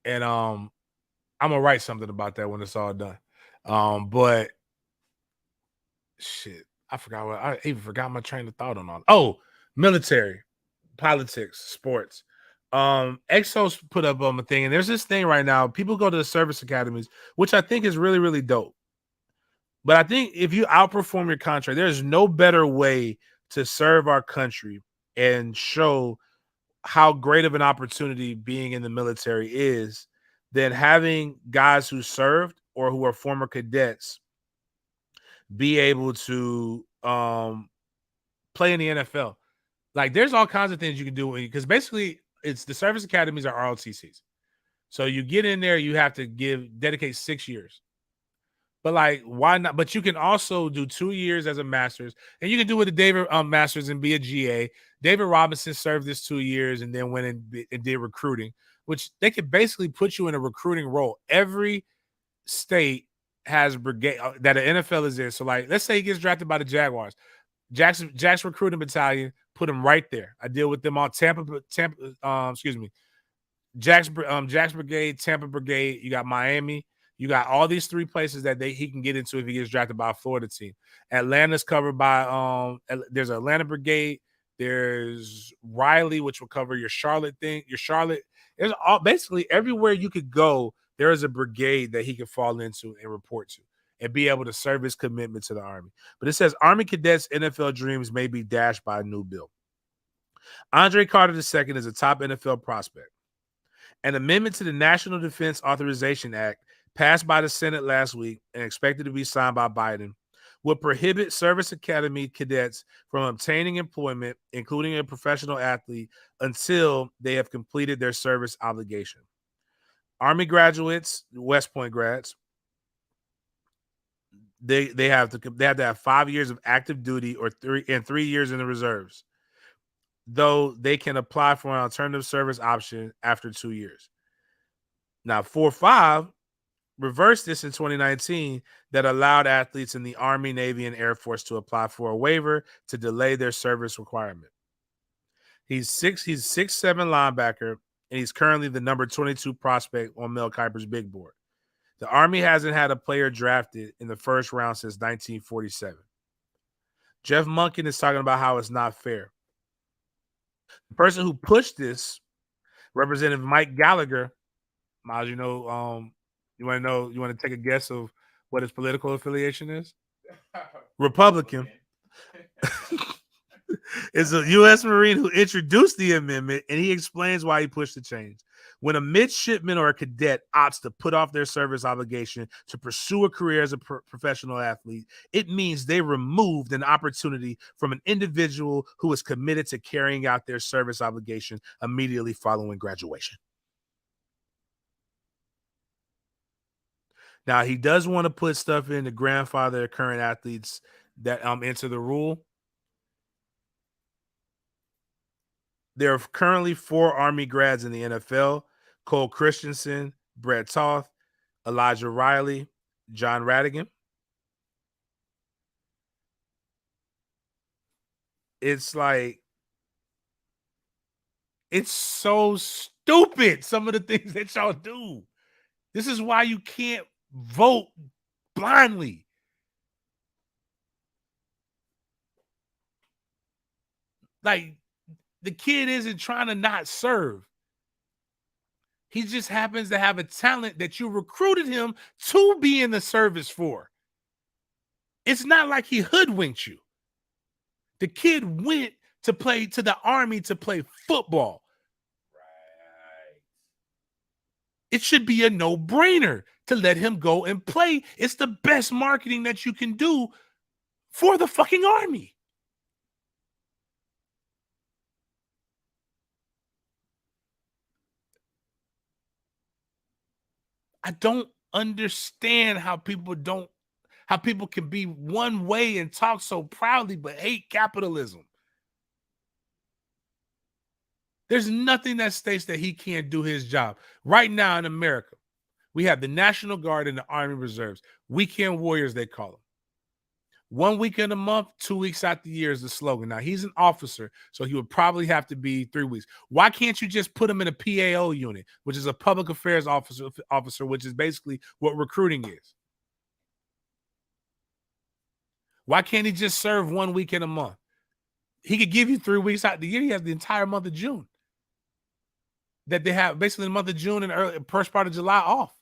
And I'm gonna write something about that when it's all done. But shit, I even forgot my train of thought on all. Oh, military, politics, sports. Exos put up a thing, and there's this thing right now. People go to the service academies, which I think is really, really dope. But I think if you outperform your contract, there's no better way to serve our country and show how great of an opportunity being in the military is than having guys who served or who are former cadets be able to play in the NFL. Like, there's all kinds of things you can do because basically it's the service academies are ROTCs. So you get in there, you have to dedicate 6 years. But like, why not? But you can also do 2 years as a master's, and you can do it a David master's and be a GA. David Robinson served this 2 years and then went and did recruiting, which they could basically put you in a recruiting role. Every state has brigade that an NFL is in. So like, let's say he gets drafted by the Jaguars. Jack's recruiting battalion put him right there. I deal with them all. Tampa. Jack's Brigade, Tampa Brigade. You got Miami. You got all these 3 places that he can get into if he gets drafted by a Florida team. Atlanta's covered by there's Atlanta Brigade. There's Riley, which will cover your Charlotte thing. Your Charlotte. There's basically everywhere you could go. There is a brigade that he can fall into and report to and be able to serve his commitment to the Army. But it says Army cadets' NFL dreams may be dashed by a new bill. Andre Carter II is a top NFL prospect. An amendment to the National Defense Authorization Act passed by the Senate last week and expected to be signed by Biden would prohibit service academy cadets from obtaining employment, including a professional athlete, until they have completed their service obligation. Army graduates, West Point grads, they have to have 5 years of active duty or 3 years in the reserves, though they can apply for an alternative service option after 2 years. Now, 4.5 reversed this in 2019 that allowed athletes in the Army, Navy, and Air Force to apply for a waiver to delay their service requirement. He's 6'7" linebacker, and he's currently the number 22 prospect on Mel Kiper's big board. The Army hasn't had a player drafted in the first round since 1947. Jeff Monken is talking about how it's not fair. The person who pushed this, Representative Mike Gallagher, Miles, you want to take a guess of what his political affiliation is? Republican. Is a U.S. Marine who introduced the amendment, and he explains why he pushed the change. When a midshipman or a cadet opts to put off their service obligation to pursue a career as a professional athlete, it means they removed an opportunity from an individual who is committed to carrying out their service obligation immediately following graduation. Now, he does want to put stuff in to grandfather current athletes that into the rule. There are currently 4 Army grads in the NFL: Cole Christensen, Brett Toth, Elijah Riley, John Radigan. It's like, it's so stupid, some of the things that y'all do. This is why you can't vote blindly. Like, the kid isn't trying to not serve. He just happens to have a talent that you recruited him to be in the service for. It's not like he hoodwinked you. The kid went to play to the Army to play football. Right. It should be a no-brainer to let him go and play. It's the best marketing that you can do for the fucking Army. I don't understand how people can be one way and talk so proudly but hate capitalism. There's nothing that states that he can't do his job. Right now in America, We have the National Guard and the Army Reserves. Weekend warriors, they call them. 1 weekend a month, 2 weeks out the year is the slogan. Now, he's an officer, so he would probably have to be 3 weeks. Why can't you just put him in a PAO unit, which is a public affairs officer, which is basically what recruiting is? Why can't he just serve 1 weekend a month? He could give you 3 weeks out the year. He has the entire month of June that they have, basically the month of June and early first part of July off.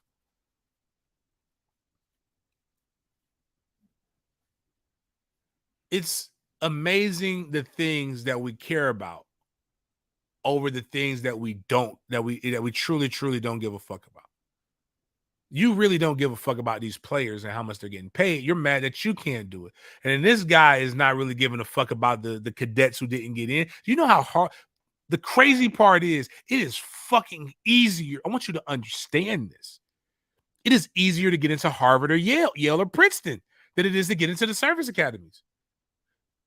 It's amazing the things that we care about over the things that we don't, that we truly don't give a fuck about. You really don't give a fuck about these players and how much they're getting paid. You're mad that you can't do it. And then this guy is not really giving a fuck about the cadets who didn't get in. You know how hard the crazy part is? It is fucking easier. I want you to understand this. It is easier to get into Harvard or Yale or Princeton than it is to get into the service academies.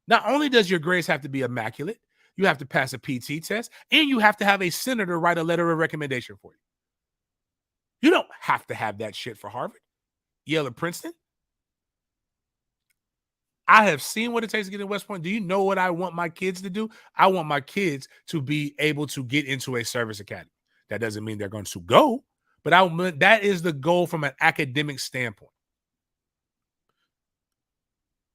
Not only does your grades have to be immaculate, you have to pass a PT test, and you have to have a senator write a letter of recommendation for you. You don't have to have that shit for Harvard, Yale, or Princeton. I have seen what it takes to get in West Point. Do you know what I want my kids to do? I want my kids to be able to get into a service academy. That doesn't mean they're going to go, but that is the goal from an academic standpoint.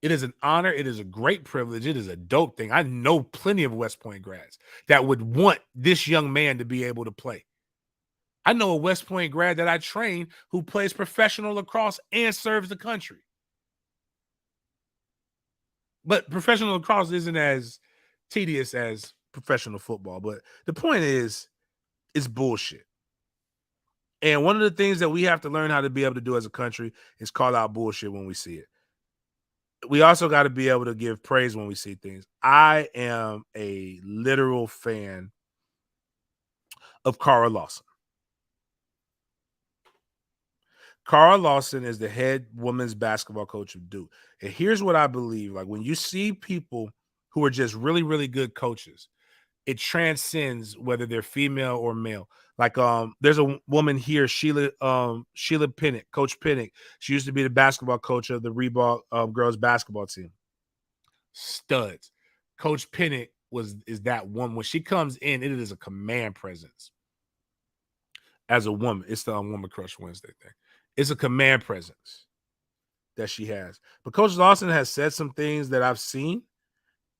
It is an honor. It is a great privilege. It is a dope thing. I know plenty of West Point grads that would want this young man to be able to play. I know a West Point grad that I train who plays professional lacrosse and serves the country. But professional lacrosse isn't as tedious as professional football. But the point is, it's bullshit. And one of the things that we have to learn how to be able to do as a country is call out bullshit when we see it. We also got to be able to give praise when we see things. I am a literal fan of Cara Lawson. Cara Lawson is the head women's basketball coach of Duke. And here's what I believe. Like, when you see people who are just really, really good coaches, it transcends whether they're female or male. Like, there's a woman here, Sheila Pinnock, Coach Pinnock. She used to be the basketball coach of the Reebok girls basketball team. Studs. Coach Pinnock is that one. When she comes in, it is a command presence. As a woman, it's the Woman Crush Wednesday thing. It's a command presence that she has. But Coach Lawson has said some things that I've seen,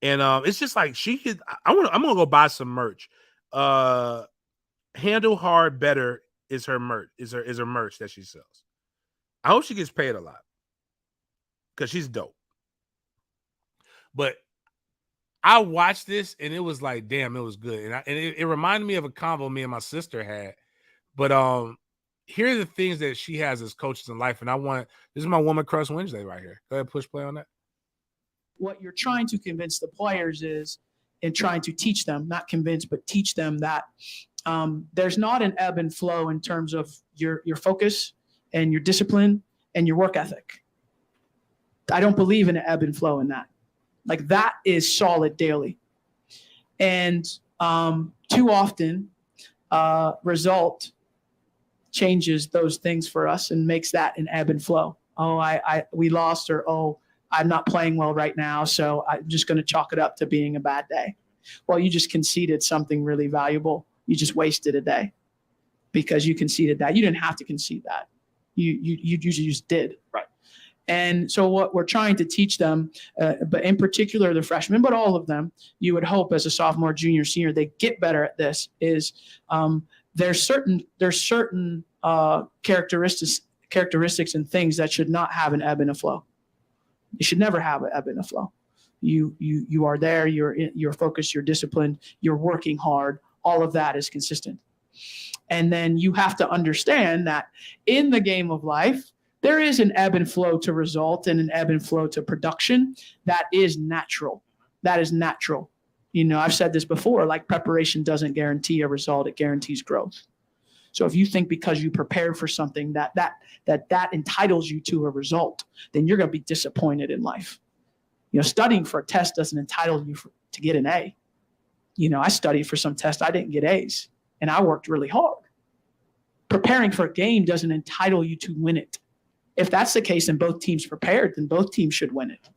and it's just like she could. I'm gonna go buy some merch. Handle Hard Better is her merch. Is her merch that she sells. I hope she gets paid a lot because she's dope. But I watched this and it was like, damn, it was good, and it reminded me of a convo me and my sister had. But here are the things that she has as coaches in life, and this is my Woman Crush Wednesday right here. Go ahead, push play on that. What you're trying to convince the players is, and trying to teach them, not convince, but teach them that there's not an ebb and flow in terms of your focus and your discipline and your work ethic. I don't believe in an ebb and flow in that. Like, that is solid daily. And too often, result changes those things for us and makes that an ebb and flow. Oh, we lost, or oh, I'm not playing well right now, so I'm just going to chalk it up to being a bad day. Well, you just conceded something really valuable. You just wasted a day because you conceded that. You didn't have to concede that. You just did. Right. And so what we're trying to teach them, but in particular the freshmen, but all of them, you would hope as a sophomore, junior, senior, they get better at this, is there's certain characteristics and things that should not have an ebb and a flow. You should never have an ebb and a flow. You are there, you're focused, you're disciplined, you're working hard. All of that is consistent. And then you have to understand that in the game of life, there is an ebb and flow to result and an ebb and flow to production. That is natural. That is natural. You know, I've said this before, like, preparation doesn't guarantee a result, it guarantees growth. So if you think because you prepared for something that entitles you to a result, then you're going to be disappointed in life. You know, studying for a test doesn't entitle you to get an A. You know, I studied for some test, I didn't get A's, and I worked really hard. preparing for a game doesn't entitle you to win it. If that's the case and both teams prepared, then both teams should win it.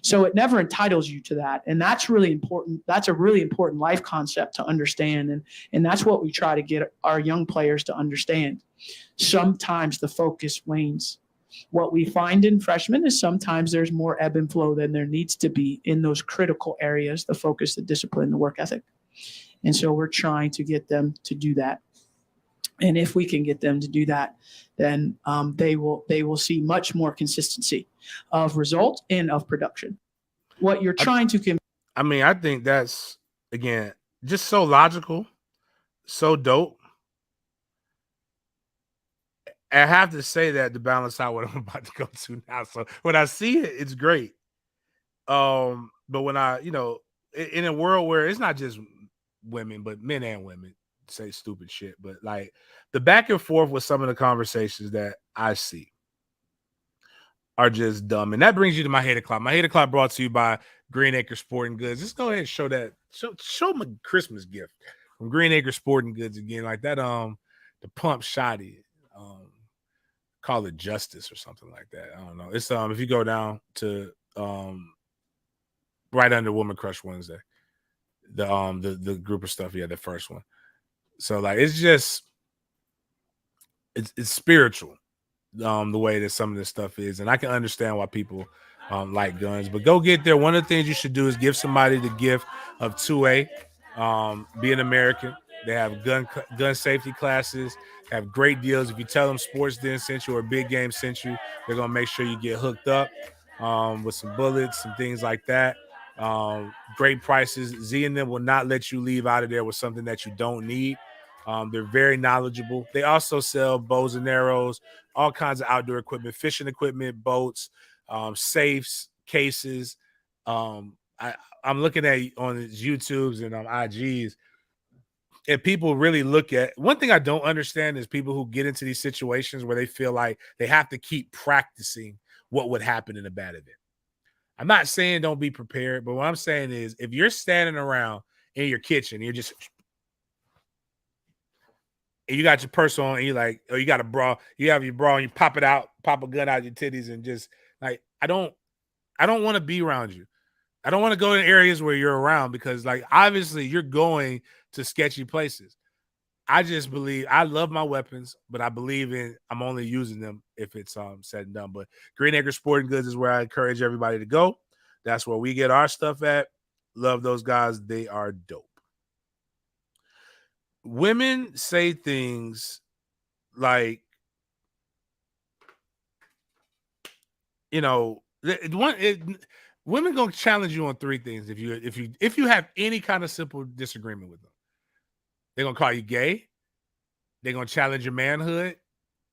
So it never entitles you to that. And that's really important. That's a really important life concept to understand. And that's what we try to get our young players to understand. Sometimes the focus wanes. What we find in freshmen is sometimes there's more ebb and flow than there needs to be in those critical areas, the focus, the discipline, the work ethic. And so we're trying to get them to do that. And if we can get them to do that, then they will see much more consistency of result and of production. What you're trying to I think that's, again, just so logical, so dope. I have to say that to balance out what I'm about to go to now. So when I see it, it's great. But when I, in a world where it's not just women, but men and women say stupid shit, but like the back and forth with some of the conversations that I see are just dumb. And that brings you to my Hater Clock. My Hater Clock brought to you by Green Acre Sporting Goods. Just go ahead and show that. Show them a Christmas gift from Green Acre Sporting Goods again. Like that, the pump shotty. Call it Justice or something like that. I don't know. It's if you go down to right under Woman Crush Wednesday, the group of stuff, the first one. So like it's just it's spiritual, the way that some of this stuff is, and I can understand why people like guns. But go get there. One of the things you should do is give somebody the gift of 2A. Be an American. They have gun safety classes. Have great deals. If you tell them Sports Den sent you or Big Game sent you, they're gonna make sure you get hooked up with some bullets and things like that. Great prices. Z and them will not let you leave out of there with something that you don't need. They're very knowledgeable. They also sell bows and arrows, all kinds of outdoor equipment, fishing equipment, boats, safes, cases. I'm looking at on his YouTubes and IGs, and people really look at. One thing I don't understand is people who get into these situations where they feel like they have to keep practicing what would happen in a bad event. I'm not saying don't be prepared, but what I'm saying is if you're standing around in your kitchen, you're just and you got your purse on, and you're like, or you got a bra, you have your bra, and you pop it out, pop a gun out your titties, and just like I don't want to be around you. I don't want to go in areas where you're around because, like, obviously you're going to sketchy places. I just believe I love my weapons, but I believe I'm only using them if it's said and done. But Green Acre Sporting Goods is where I encourage everybody to go. That's where we get our stuff at. Love those guys. They are dope. Women say things like, women gonna challenge you on three things if you have any kind of simple disagreement with them. They're gonna call you gay, they're gonna challenge your manhood,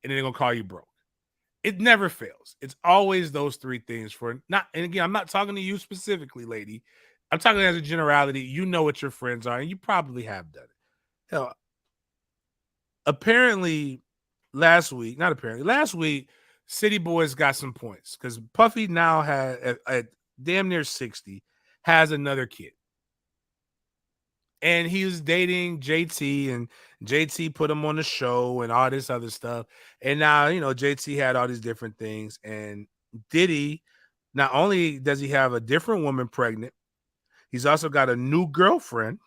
and then they're gonna call you broke. It never fails. It's always those three things and again, I'm not talking to you specifically, lady. I'm talking as a generality. You know what your friends are, and you probably have done it. Hell, last week, City Boys got some points because Puffy now has at damn near 60 has another kid. And he was dating JT, and JT put him on the show and all this other stuff. And now, JT had all these different things. And Diddy, not only does he have a different woman pregnant, he's also got a new girlfriend.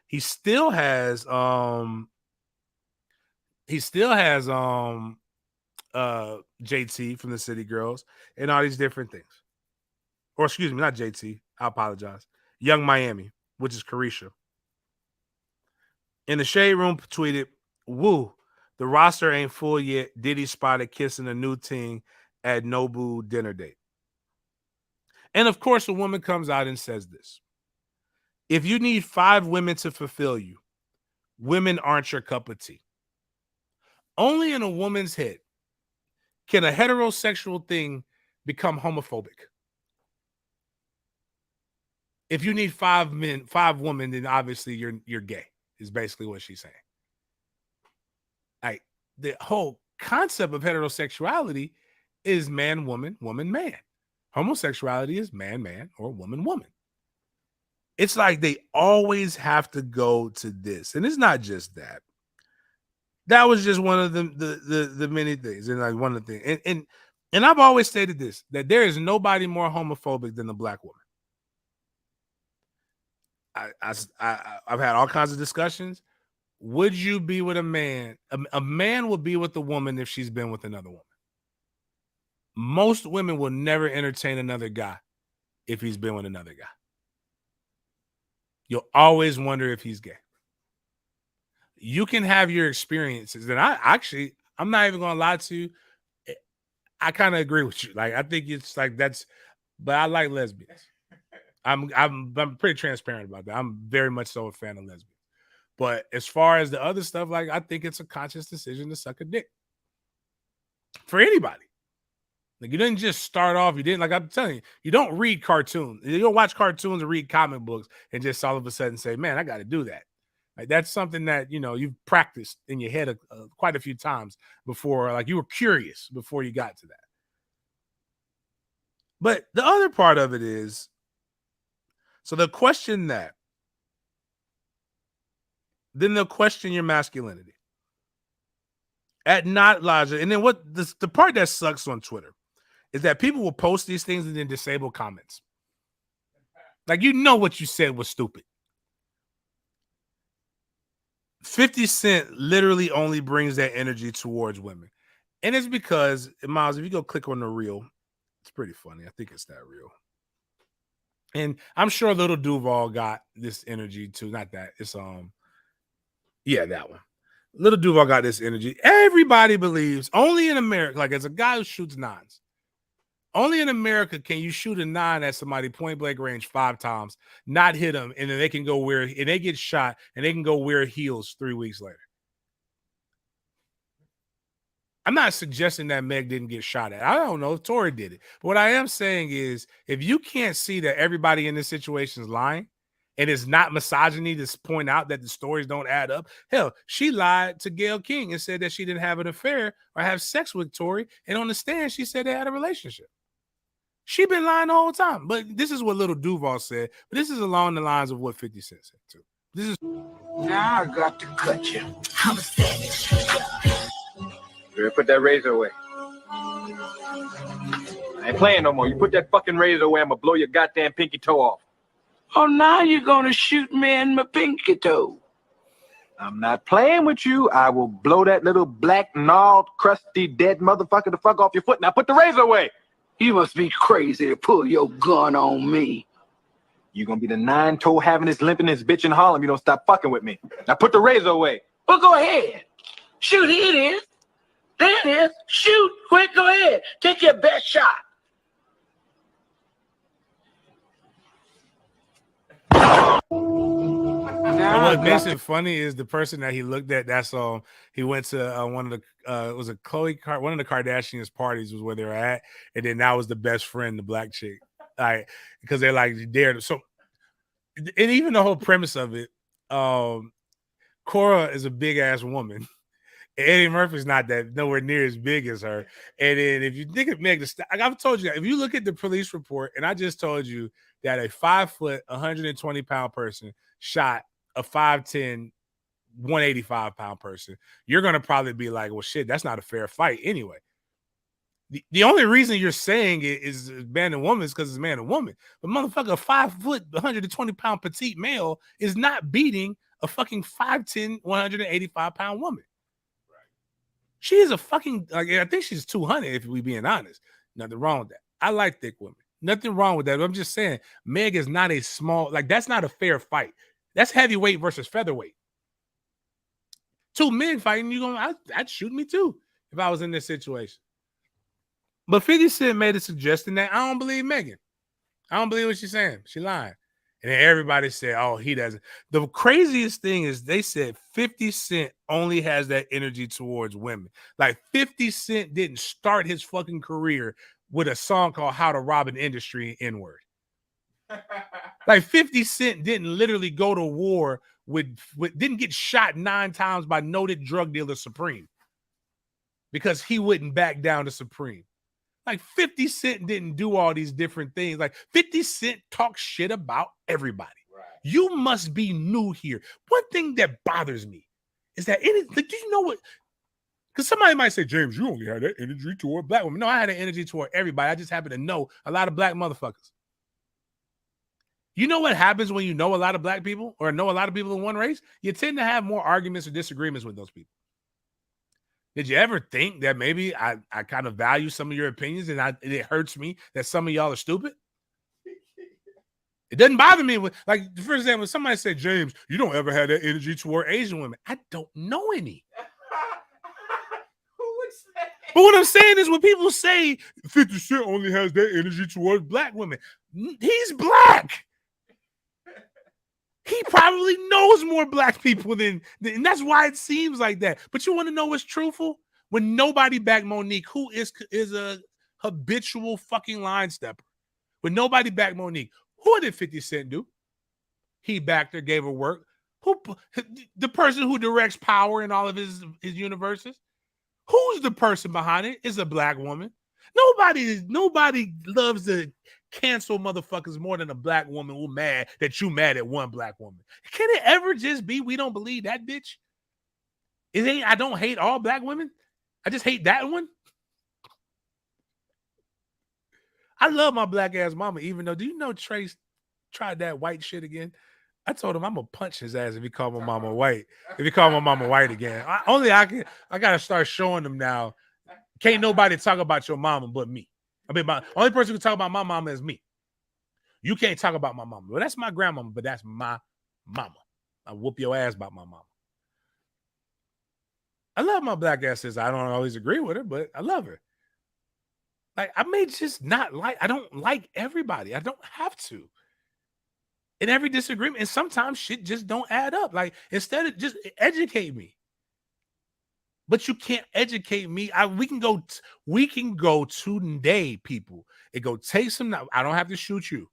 He still has JT from the City Girls and all these different things. Or excuse me, not JT. I apologize. Young Miami, which is Carisha. In the Shade Room tweeted, "Woo, the roster ain't full yet. Diddy spotted kissing a new teen at Nobu dinner date." And of course, a woman comes out and says this: "If you need 5 women to fulfill you, women aren't your cup of tea. Only in a woman's head can a heterosexual thing become homophobic. If you need 5 women, then obviously you're gay." Is basically what she's saying. Like the whole concept of heterosexuality is man, woman, woman, man. Homosexuality is man, man, or woman, woman. It's like they always have to go to this. And it's not just that. That was just one of the many things, and like one of the things. And I've always stated this, that there is nobody more homophobic than a black woman. I've had all kinds of discussions. Would you be with a man? A man will be with a woman if she's been with another woman. Most women will never entertain another guy if he's been with another guy. You'll always wonder if he's gay. You can have your experiences, and I'm not even gonna lie to you. I kind of agree with you. Like, I think it's like but I like lesbians. I'm pretty transparent about that. I'm very much so a fan of lesbians. But as far as the other stuff, like, I think it's a conscious decision to suck a dick for anybody. Like, you didn't just start off. You didn't, like I'm telling you, you don't read cartoons. You don't watch cartoons or read comic books and just all of a sudden say, man, I got to do that. Like, that's something that, you've practiced in your head quite a few times before. Like, you were curious before you got to that. But the other part of it is, so they'll question that. Then they'll question your masculinity. At not logic. And then the part that sucks on Twitter is that people will post these things and then disable comments. Like, what you said was stupid. 50 Cent literally only brings that energy towards women. And it's because, Miles, if you go click on the reel, it's pretty funny. I think it's that reel. And I'm sure Little Duval got this energy too. Not that. It's that one. Little Duval got this energy. Everybody believes only in America, like as a guy who shoots nines, only in America can you shoot a 9 at somebody point blank range 5 times, not hit them, and then they can go and they get shot and they can go wear heels 3 weeks later. I'm not suggesting that Meg didn't get shot at. I don't know if Tori did it. But what I am saying is, if you can't see that everybody in this situation is lying, and it's not misogyny to point out that the stories don't add up. Hell, she lied to Gayle King and said that she didn't have an affair or have sex with Tori. And on the stand, she said they had a relationship. She been lying the whole time. But this is what Little Duval said. But this is along the lines of what 50 Cent said too. This is. Now I got to cut you. I'm a savage. You put that razor away. I ain't playing no more. You put that fucking razor away, I'm gonna blow your goddamn pinky toe off. Oh, now you're gonna shoot me in my pinky toe. I'm not playing with you. I will blow that little black, gnarled, crusty, dead motherfucker the fuck off your foot. Now put the razor away. You must be crazy to pull your gun on me. You're gonna be the 9-toe having this limping this bitch in Harlem. You don't stop fucking with me. Now put the razor away. Well, go ahead. Shoot, here it is. There it is. Shoot. Quick, go ahead. Take your best shot. And what makes it funny is the person that he looked at. That's he went to one of the it was a one of the Kardashians' parties was where they were at, and then that was the best friend, the black chick, like because they're like dared. So, and even the whole premise of it, Cora is a big ass woman. Eddie Murphy's not nowhere near as big as her. And then if you think of Meg, I've told you that if you look at the police report, and I just told you that a 5 foot, 120 pound person shot a 5'10", 185 pound person, you're going to probably be like, well, shit, that's not a fair fight anyway. The only reason you're saying it is man and woman is because it's man and woman. But motherfucker, a 5 foot, 120 pound petite male is not beating a fucking 5'10", 185 pound woman. She is a fucking, like, I think she's 200 if we being honest. Nothing wrong with that. I like thick women. Nothing wrong with that. But I'm just saying, Meg is not a small, like, that's not a fair fight. That's heavyweight versus featherweight. 2 men fighting, I'd shoot me too if I was in this situation. But 50 Cent made a suggestion that I don't believe Megan. I don't believe what she's saying. She lying. And then everybody said, oh, he doesn't. The craziest thing is they said 50 Cent only has that energy towards women. Like 50 Cent didn't start his fucking career with a song called How to Rob an Industry N-Word. Like 50 Cent didn't literally go to war didn't get shot 9 times by noted drug dealer Supreme because he wouldn't back down to Supreme. Like 50 Cent didn't do all these different things. Like 50 Cent talks shit about everybody. Right. You must be new here. One thing that bothers me is that do you know what? Because somebody might say, James, you only had that energy toward black women. No, I had that energy toward everybody. I just happen to know a lot of black motherfuckers. You know what happens when you know a lot of black people or know a lot of people in one race? You tend to have more arguments or disagreements with those people. Did you ever think that maybe I kind of value some of your opinions and it hurts me that some of y'all are stupid? It doesn't bother me when, like, for example, somebody said, James, you don't ever have that energy toward Asian women. I don't know any. Who would say? But what I'm saying is when people say 50 Cent only has that energy towards black women, he's black. He probably knows more black people and that's why it seems like that. But you want to know what's truthful? When nobody backed Monique, who is a habitual fucking line stepper. When nobody backed Monique, who did 50 Cent do? He backed her, gave her work. The person who directs Power in all of his universes? Who's the person behind it? Is a black woman. Nobody loves to cancel motherfuckers more than a black woman who mad that you mad at one black woman. Can it ever just be we don't believe that bitch? I don't hate all black women. I just hate that one. I love my black ass mama, even though, do you know Trace tried that white shit again? I told him I'm gonna punch his ass if he called my mama white. If he called my mama white again. I gotta start showing them now. Can't nobody talk about your mama but me. I mean, my only person who can talk about my mama is me. You can't talk about my mama. Well, that's my grandmama, but that's my mama. I whoop your ass about my mama. I love my black ass sister. I don't always agree with her, but I love her. Like, I may just not like, I don't like everybody. I don't have to. In every disagreement, and sometimes shit just don't add up. Like, instead of just educate me. But you can't educate me. We can go today, people, and go take some. I don't have to shoot you,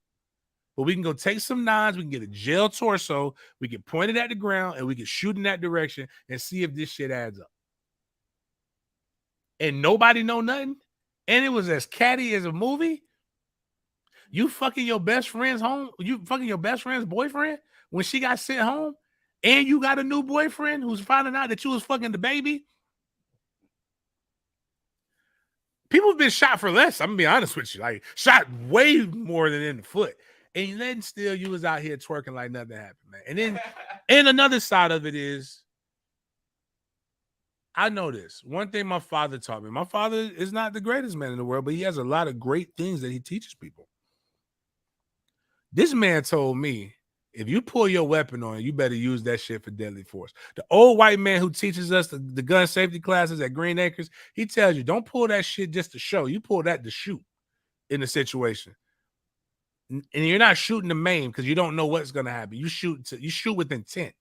but we can go take some knives. We can get a jail torso. We can point it at the ground, and we can shoot in that direction and see if this shit adds up. And nobody know nothing. And it was as catty as a movie. You fucking your best friend's home. You fucking your best friend's boyfriend when she got sent home, and you got a new boyfriend who's finding out that you was fucking the baby. People have been shot for less. I'm gonna be honest with you. Like, shot way more than in the foot. And then still you was out here twerking like nothing happened, man. And then and another side of it is, I know this. One thing my father taught me. My father is not the greatest man in the world, but he has a lot of great things that he teaches people. This man told me, if you pull your weapon on, you better use that shit for deadly force. The old white man who teaches us the gun safety classes at Green Acres, he tells you, don't pull that shit just to show. You pull that to shoot in the situation. And you're not shooting to maim because you don't know what's going to happen. You shoot with intent.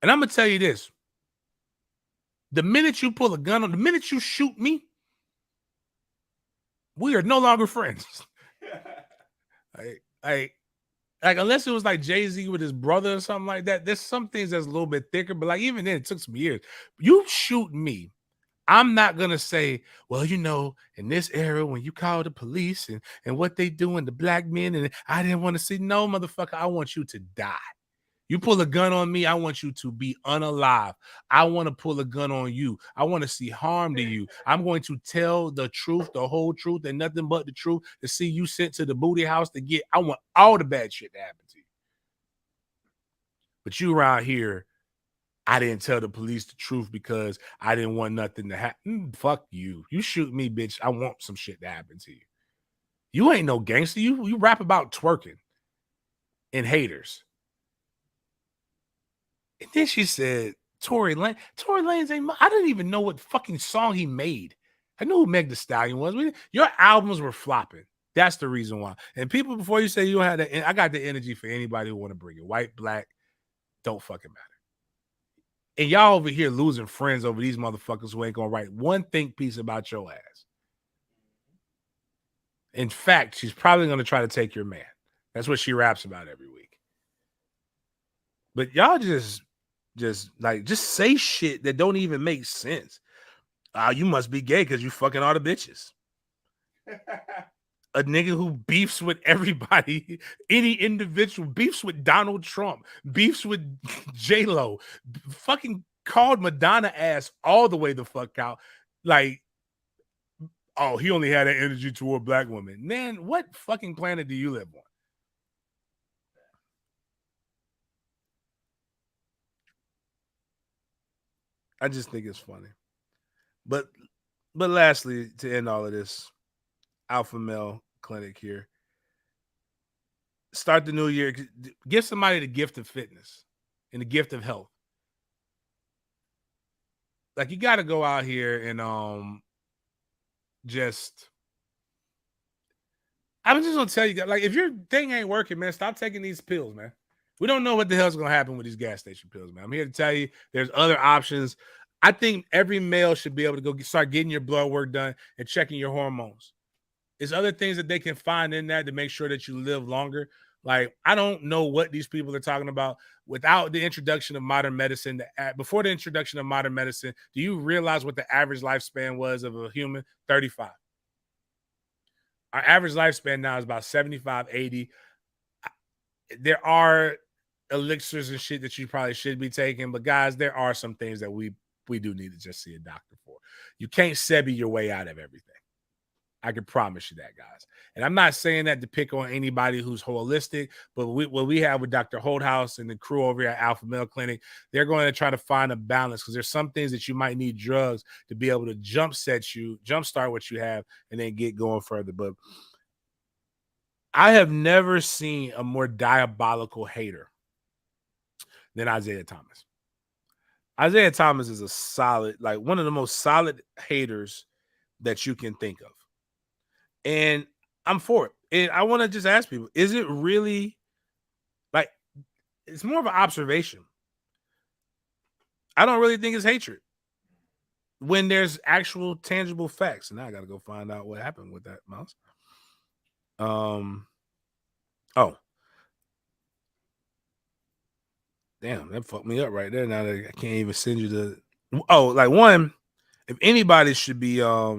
And I'm going to tell you this. The minute you pull a gun on, the minute you shoot me, we are no longer friends. Like, unless it was like Jay-Z with his brother or something like that, there's some things that's a little bit thicker, but like even then it took some years. You shoot me, I'm not gonna say, well, you know, in this era when you call the police and what they doing to black men, and I didn't want to see. No, motherfucker, I want you to die. You pull a gun on me, I want you to be unalive. I want to pull a gun on you. I want to see harm to you. I'm going to tell the truth, the whole truth, and nothing but the truth to see you sent to the booty house I want all the bad shit to happen to you. But you around here, I didn't tell the police the truth because I didn't want nothing to happen. Fuck you. You shoot me, bitch. I want some shit to happen to you. You ain't no gangster. You rap about twerking and haters. And then she said, Tory Lanez. Tory Lanez ain't. I didn't even know what fucking song he made. I knew who Meg Thee Stallion was. Your albums were flopping. That's the reason why. And people, before you say you had that, I got the energy for anybody who want to bring it. White, black, don't fucking matter. And y'all over here losing friends over these motherfuckers who ain't gonna write one think piece about your ass. In fact, she's probably gonna try to take your man. That's what she raps about every week. But y'all just say shit that don't even make sense. You must be gay because you fucking all the bitches. a nigga who beefs with everybody, any individual, beefs with Donald Trump, beefs with J-Lo, fucking called Madonna ass all the way the fuck out. Like, oh, he only had that energy toward black women. Man, what fucking planet do you live on? I just think it's funny. But lastly, to end all of this, Alpha Male Clinic here. Start the new year. Give somebody the gift of fitness and the gift of health. Like, you got to go out here and just. I'm just gonna tell you, like, if your thing ain't working, man, stop taking these pills, man. We don't know what the hell's gonna happen with these gas station pills, man. I'm here to tell you, there's other options. I think every male should be able to go start getting your blood work done and checking your hormones. There's other things that they can find in that to make sure that you live longer. Like, I don't know what these people are talking about. Without the introduction of modern medicine, before the introduction of modern medicine, do you realize what the average lifespan was of a human? 35. Our average lifespan now is about 75, 80. There are elixirs and shit that you probably should be taking, but guys, there are some things that we do need to just see a doctor for. You can't Sebi your way out of everything. I can promise you that, guys. And I'm not saying that to pick on anybody who's holistic, but what we have with Dr. Holdhouse and the crew over here at Alpha Male Clinic, they're going to try to find a balance, because there's some things that you might need drugs to be able to jumpstart what you have and then get going further. But I have never seen a more diabolical hater than Isaiah Thomas. Isaiah Thomas is a solid, like one of the most solid haters that you can think of. And I'm for it. And I want to just ask people, is it really, like, it's more of an observation. I don't really think it's hatred when there's actual tangible facts. And now I got to go find out what happened with that mouse. Oh. Damn, that fucked me up right there. Now that I can't even send you the. Oh, like, one, if anybody should be, I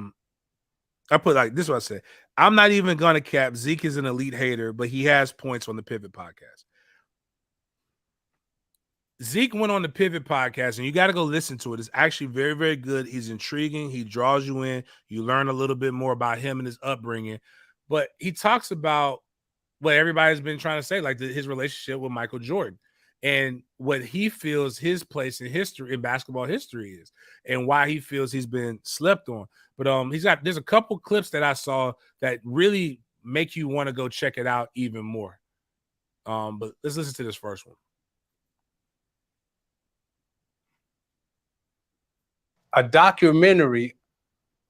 put like this is what I said. I'm not even gonna cap. Zeke is an elite hater, but he has points on the Pivot podcast. Zeke went on the Pivot podcast, and you got to go listen to it. It's actually very, very good. He's intriguing. He draws you in. You learn a little bit more about him and his upbringing. But he talks about what everybody's been trying to say, like his relationship with Michael Jordan and what he feels his place in history, in basketball history, is, and why he feels he's been slept on. But there's a couple clips that I saw that really make you want to go check it out even more. But let's listen to this first one. A documentary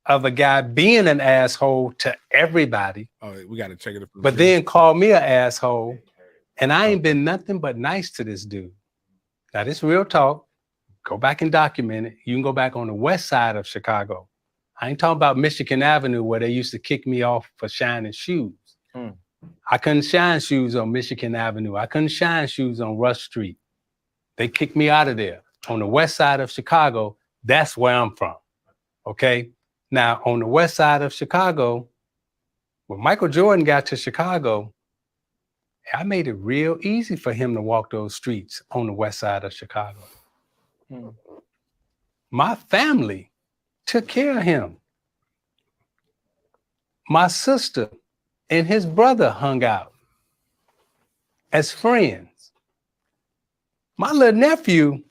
of a guy being an asshole to everybody. Oh, we got to check it out. But then call me an asshole, and I ain't been nothing but nice to this dude. Now, this real talk. Go back and document it. You can go back on the west side of Chicago. I ain't talking about Michigan Avenue where they used to kick me off for shining shoes. I couldn't shine shoes on Michigan Avenue. I couldn't shine shoes on Rush Street. They kicked me out of there. On the west side of Chicago, that's where I'm from. Okay? Now, on the west side of Chicago, when Michael Jordan got to Chicago, I made it real easy for him to walk those streets on the west side of Chicago. My family took care of him. My sister and his brother hung out as friends. My little nephew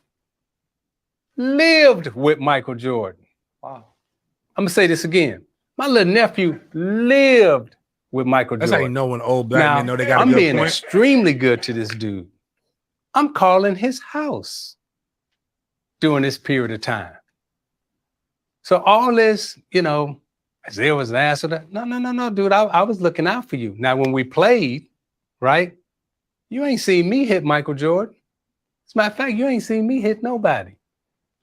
lived with Michael Jordan. Wow. I'm gonna say this again. My little nephew lived with Michael That's Jordan. how you know when old black men know they got a I'm good being point. extremely good to this dude. I'm calling his house during this period of time. So all this, Isaiah was an asshole. No, dude. I was looking out for you. Now, when we played, right, you ain't seen me hit Michael Jordan. As a matter of fact, you ain't seen me hit nobody.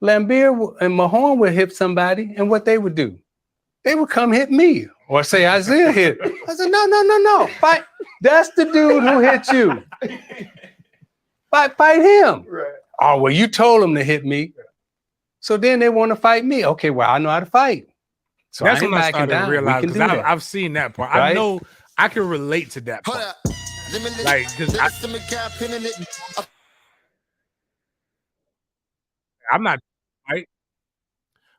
Lambeer and Mahorn would hit somebody, and what they would do? They would come hit me or say Isaiah hit. I said, no. Fight. That's the dude who hit you. Fight him. Right. Oh, well, you told him to hit me. So then they want to fight me. Okay, well, I know how to fight. So That's I ain't when I backing started to down. We realize can do because that. I've seen that part. Right? I know I can relate to that part. Like, because I'm not right,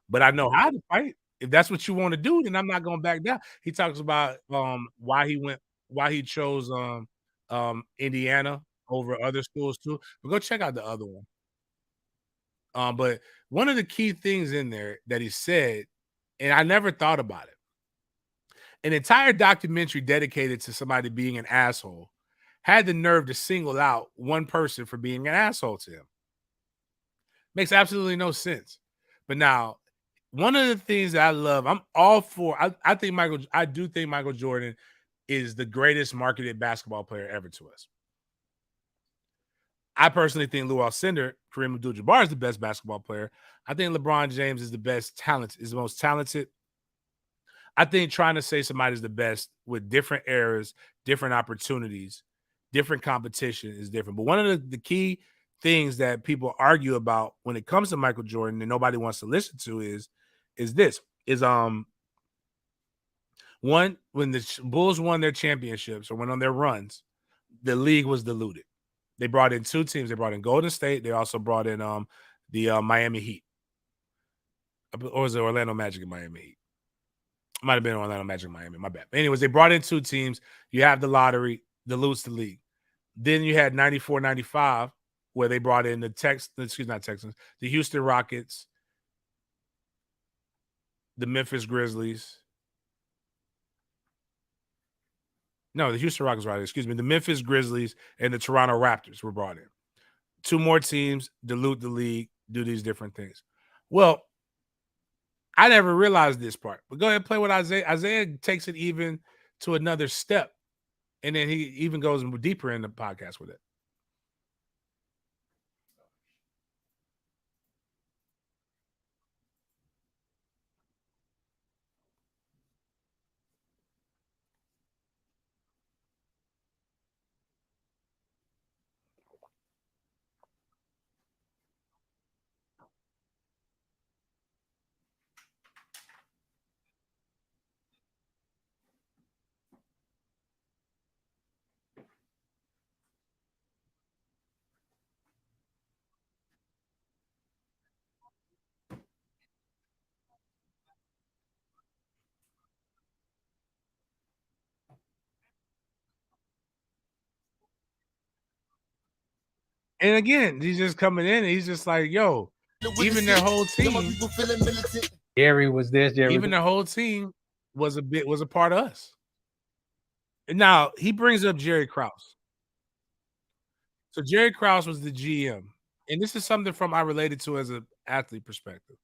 but I know how to fight. If that's what you want to do, then I'm not going to back down. He talks about why he chose Indiana over other schools too. But go check out the other one. But one of the key things in there that he said, and I never thought about it, an entire documentary dedicated to somebody being an asshole had the nerve to single out one person for being an asshole to him. Makes absolutely no sense. But now, one of the things that I love, I'm all for. I do think Michael Jordan is the greatest marketed basketball player ever to us. I personally think Lou Alcindor, Kareem Abdul-Jabbar is the best basketball player. I think LeBron James is the most talented. I think trying to say somebody's the best with different eras, different opportunities, different competition is different. But one of the key things that people argue about when it comes to Michael Jordan and nobody wants to listen to is one, when the Bulls won their championships or went on their runs, the league was diluted. They brought in two teams. They brought in Golden State. They also brought in the Miami Heat. Or was it Orlando Magic and Miami Heat? Might have been Orlando Magic, Miami. My bad. Anyways, they brought in two teams. You have the lottery, dilutes the league. Then you had 94, 95, where they brought in the Houston Rockets, the Memphis Grizzlies. No, the Houston Rockets, right? Excuse me. The Memphis Grizzlies and the Toronto Raptors were brought in. Two more teams, dilute the league, do these different things. Well, I never realized this part, but go ahead and play with Isaiah. Isaiah takes it even to another step, and then he even goes deeper in the podcast with it. And again, he's just coming in and he's just like, yo, even their whole team, Gary was this, even their whole team was a part of us. And now he brings up Jerry Krause. So Jerry Krause was the GM. And this is something from I related to as an athlete perspective.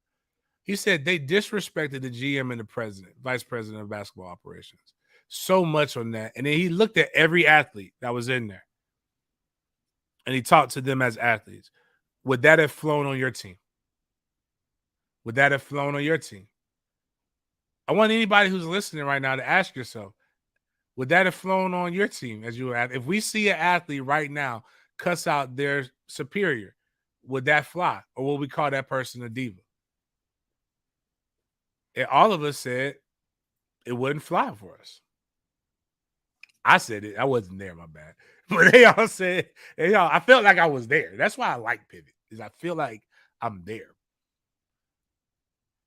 He said they disrespected the GM and the president, vice president of basketball operations, so much on that. And then he looked at every athlete that was in there and he talked to them as athletes. Would that have flown on your team? Would that have flown on your team? I want anybody who's listening right now to ask yourself, would that have flown on your team as you were at? If we see an athlete right now cuss out their superior, would that fly? Or will we call that person a diva? And all of us said it wouldn't fly for us. I said it. I wasn't there, my bad. But they all said, I felt like I was there. That's why I like Pivot, is I feel like I'm there.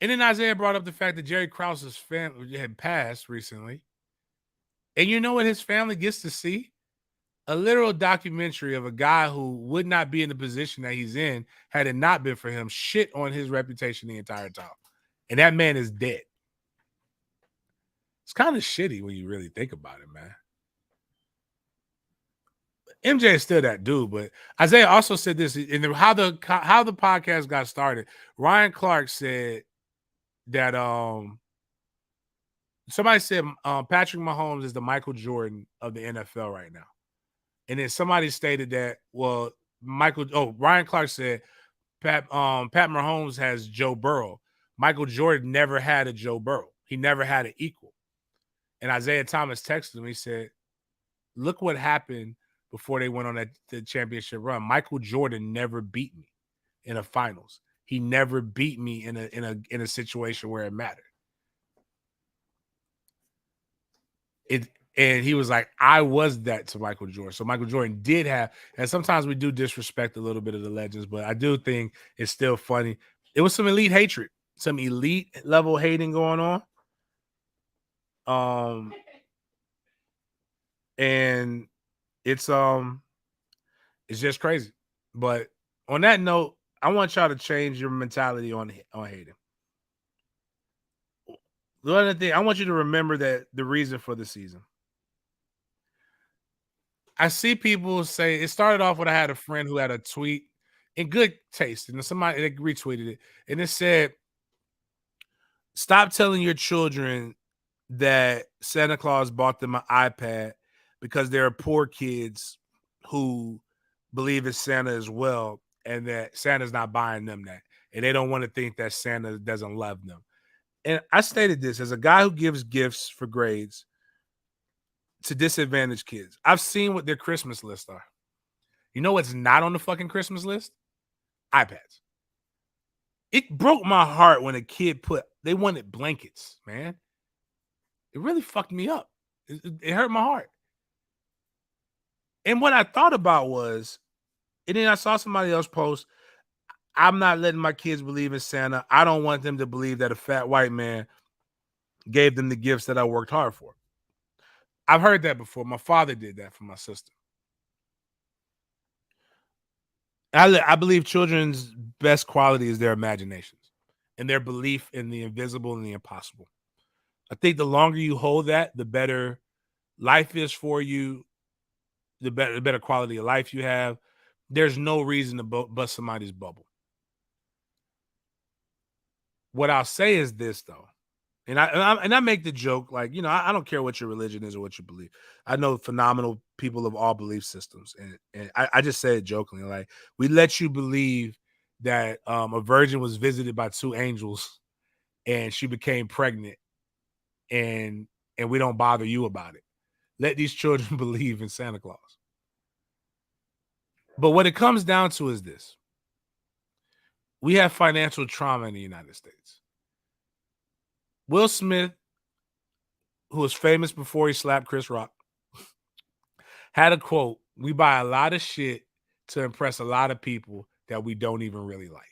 And then Isaiah brought up the fact that Jerry Krause's family had passed recently. And you know what his family gets to see? A literal documentary of a guy who would not be in the position that he's in had it not been for him shit on his reputation the entire time. And that man is dead. It's kind of shitty when you really think about it, man. MJ is still that dude, but Isaiah also said this in how the podcast got started. Ryan Clark said that somebody said Patrick Mahomes is the Michael Jordan of the NFL right now. And then somebody stated that, well, Ryan Clark said Pat Mahomes has Joe Burrow. Michael Jordan never had a Joe Burrow. He never had an equal. And Isaiah Thomas texted him. He said, look what happened before they went on the championship run. Michael Jordan never beat me in a finals. He never beat me in a situation where it mattered. And he was like, I was that to Michael Jordan. So Michael Jordan did have, and sometimes we do disrespect a little bit of the legends, but I do think it's still funny. It was some elite hatred, some elite level hating going on. And it's just crazy. But on that note, I want y'all to change your mentality on hating. The other thing, I want you to remember that the reason for the season. I see people say it started off when I had a friend who had a tweet in good taste, and somebody they retweeted it, and it said, "Stop telling your children that Santa Claus bought them an iPad because there are poor kids who believe in Santa as well, and that Santa's not buying them that, and they don't want to think that Santa doesn't love them." And I stated this as a guy who gives gifts for grades to disadvantaged kids. I've seen what their Christmas lists are. You know what's not on the fucking Christmas list? iPads. It broke my heart when a kid they wanted blankets, man. It really fucked me up. It hurt my heart. And what I thought about was, and then I saw somebody else post, I'm not letting my kids believe in Santa. I don't want them to believe that a fat white man gave them the gifts that I worked hard for. I've heard that before. My father did that for my sister. I believe children's best quality is their imaginations and their belief in the invisible and the impossible. I think the longer you hold that, the better life is for you, the better quality of life you have. There's no reason to bust somebody's bubble. What I'll say is this, though. And I make the joke, like, you know, I don't care what your religion is or what you believe. I know phenomenal people of all belief systems. And I just say it jokingly, like, we let you believe that a virgin was visited by two angels and she became pregnant, and we don't bother you about it. Let these children believe in Santa Claus. But what it comes down to is this. We have financial trauma in the United States. Will Smith, who was famous before he slapped Chris Rock, had a quote, "We buy a lot of shit to impress a lot of people that we don't even really like."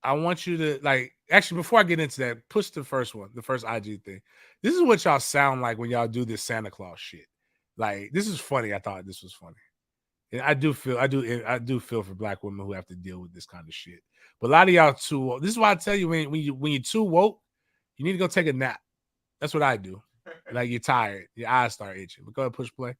I want you to, like, actually, before I get into that, push the first one, the first IG thing. This is what y'all sound like when y'all do this Santa Claus shit. Like, this is funny. I thought this was funny. And I do feel for black women who have to deal with this kind of shit. But a lot of y'all too. This is why I tell you, when you're too woke, you need to go take a nap. That's what I do. Like, you're tired, your eyes start itching. But go ahead, push play.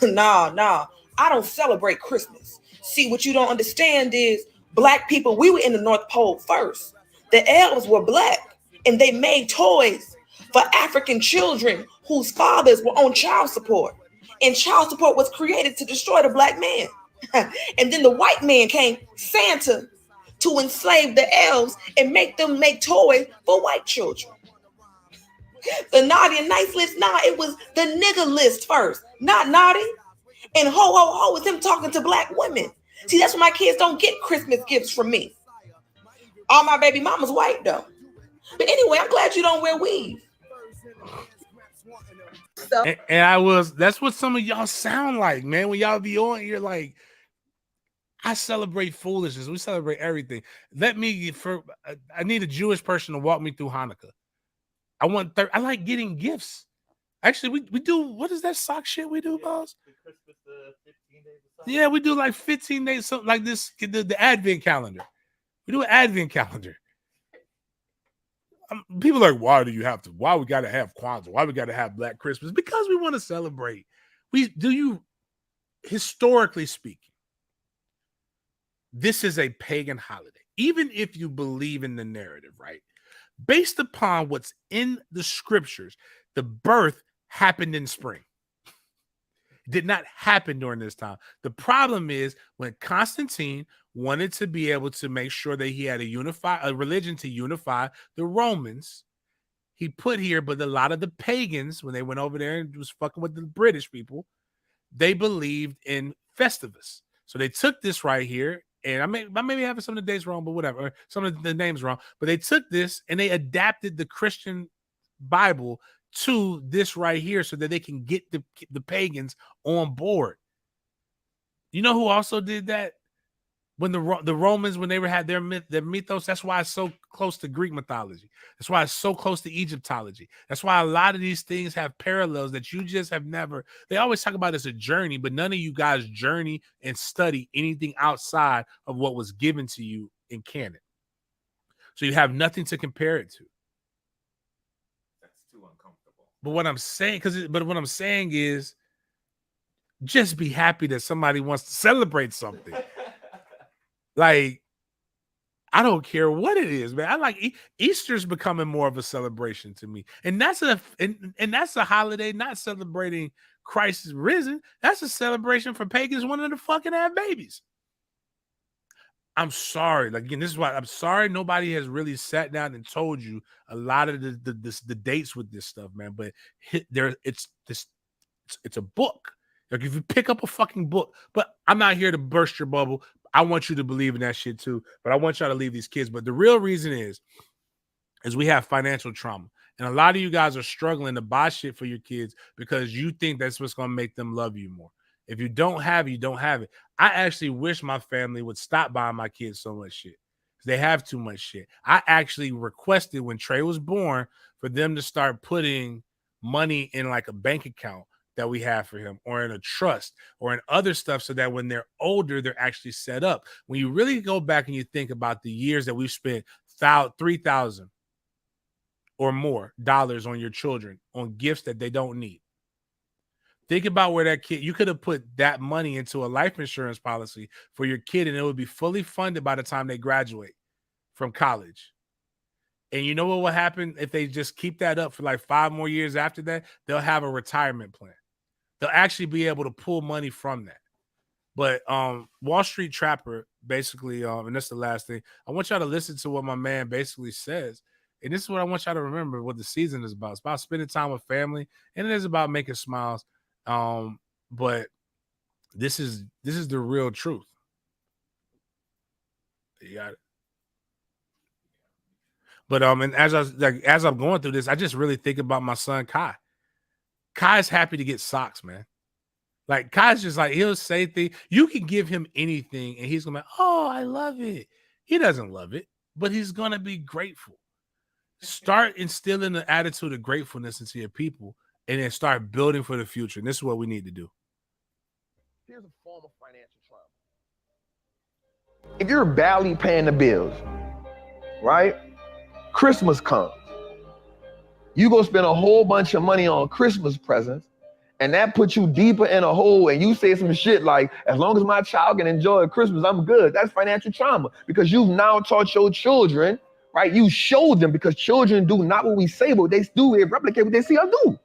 Nah. I don't celebrate Christmas. See, what you don't understand is black people, we were in the North Pole first. The elves were black, and they made toys for African children whose fathers were on child support. And child support was created to destroy the black man. And then the white man came, Santa, to enslave the elves and make them make toys for white children. The naughty and nice list, nah, it was the nigga list first, not naughty. And ho is him talking to black women. See, that's why my kids don't get Christmas gifts from me. All my baby mama's white though. But anyway, I'm glad you don't wear weave. So, That's what some of y'all sound like, man. When y'all be on, you're like, I celebrate foolishness. We celebrate everything. I need a Jewish person to walk me through Hanukkah. I like getting gifts. Actually, we do. What is that sock shit we do, boss? Yeah, we do like 15 days, something like this. The Advent calendar. We do an Advent calendar. People are like, why we got to have Kwanzaa? Why we got to have Black Christmas? Because we want to celebrate. Historically speaking, this is a pagan holiday. Even if you believe in the narrative, right? Based upon what's in the scriptures, the birth happened in spring. It did not happen during this time. The problem is when Constantine wanted to be able to make sure that he had a religion to unify the Romans, he put here, but a lot of the pagans, when they went over there and was fucking with the British people, they believed in Festivus. So they took this right here, and I may be having some of the dates wrong, but whatever, or some of the names wrong, but they took this and they adapted the Christian Bible to this right here so that they can get the pagans on board. You know who also did that? When the Romans, when they had their mythos, that's why it's so close to Greek mythology. That's why it's so close to Egyptology. That's why a lot of these things have parallels that you just have never. They always talk about it as a journey, but none of you guys journey and study anything outside of what was given to you in canon. So you have nothing to compare it to. That's too uncomfortable. But what I'm saying is, just be happy that somebody wants to celebrate something. Like, I don't care what it is, man. I like Easter's becoming more of a celebration to me, and that's a holiday not celebrating Christ is risen. That's a celebration for pagans wanting to fucking have babies. I'm sorry. Like, again, this is why I'm sorry nobody has really sat down and told you a lot of the dates with this stuff, man. But it's a book. Like, if you pick up a fucking book, but I'm not here to burst your bubble. I want you to believe in that shit too, but I want y'all to leave these kids. But the real reason is we have financial trauma. And a lot of you guys are struggling to buy shit for your kids because you think that's what's going to make them love you more. If you don't have it, you don't have it. I actually wish my family would stop buying my kids so much shit. They have too much shit. I actually requested when Trey was born for them to start putting money in like a bank account that we have for him, or in a trust, or in other stuff, so that when they're older, they're actually set up. When you really go back and you think about the years that we've spent $3,000 or more dollars on your children, on gifts that they don't need. Think about where that kid, you could have put that money into a life insurance policy for your kid, and it would be fully funded by the time they graduate from college. And you know what will happen if they just keep that up for like 5 more years after that? They'll have a retirement plan. They'll actually be able to pull money from that. But Wall Street Trapper basically, and that's the last thing, I want y'all to listen to what my man basically says. And this is what I want y'all to remember what the season is about. It's about spending time with family, and it is about making smiles. But this is the real truth. You got it. But and as I'm going through this, I just really think about my son Kai. Kai's happy to get socks, man. Like, Kai's just like, he'll say things. You can give him anything, and he's gonna be, oh, I love it. He doesn't love it, but he's gonna be grateful. Start instilling the attitude of gratefulness into your people, and then start building for the future. And this is what we need to do. Here's a form of financial trauma. If you're barely paying the bills, right? Christmas comes. You go spend a whole bunch of money on Christmas presents, and that puts you deeper in a hole, and you say some shit like, as long as my child can enjoy Christmas, I'm good. That's financial trauma, because you've now taught your children, right? You showed them, because children do not what we say, but they do replicate what they see us do.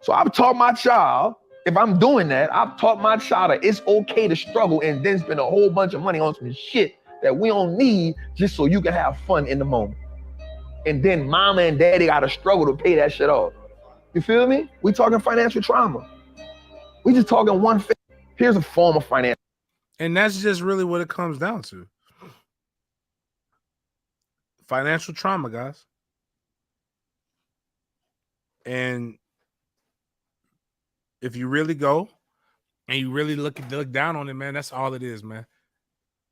So I've taught my child, if I'm doing that, I've taught my child that it's okay to struggle and then spend a whole bunch of money on some shit that we don't need just so you can have fun in the moment. And then mama and daddy got to struggle to pay that shit off. You feel me? We talking financial trauma. We just talking one thing. Here's a form of financial. And that's just really what it comes down to. Financial trauma, guys. And if you really go and you really look down on it, man, that's all it is, man.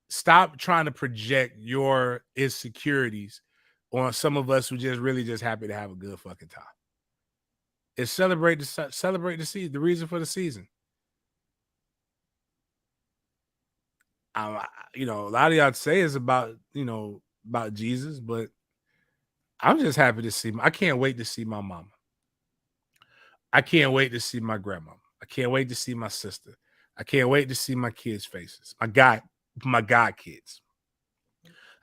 Stop trying to project your insecurities on some of us who just happy to have a good fucking time. It's celebrate the season, the reason for the season. A lot of y'all say is about Jesus, but I'm just happy to see. I can't wait to see my mama. I can't wait to see my grandma. I can't wait to see my sister. I can't wait to see my kids' faces. My god kids.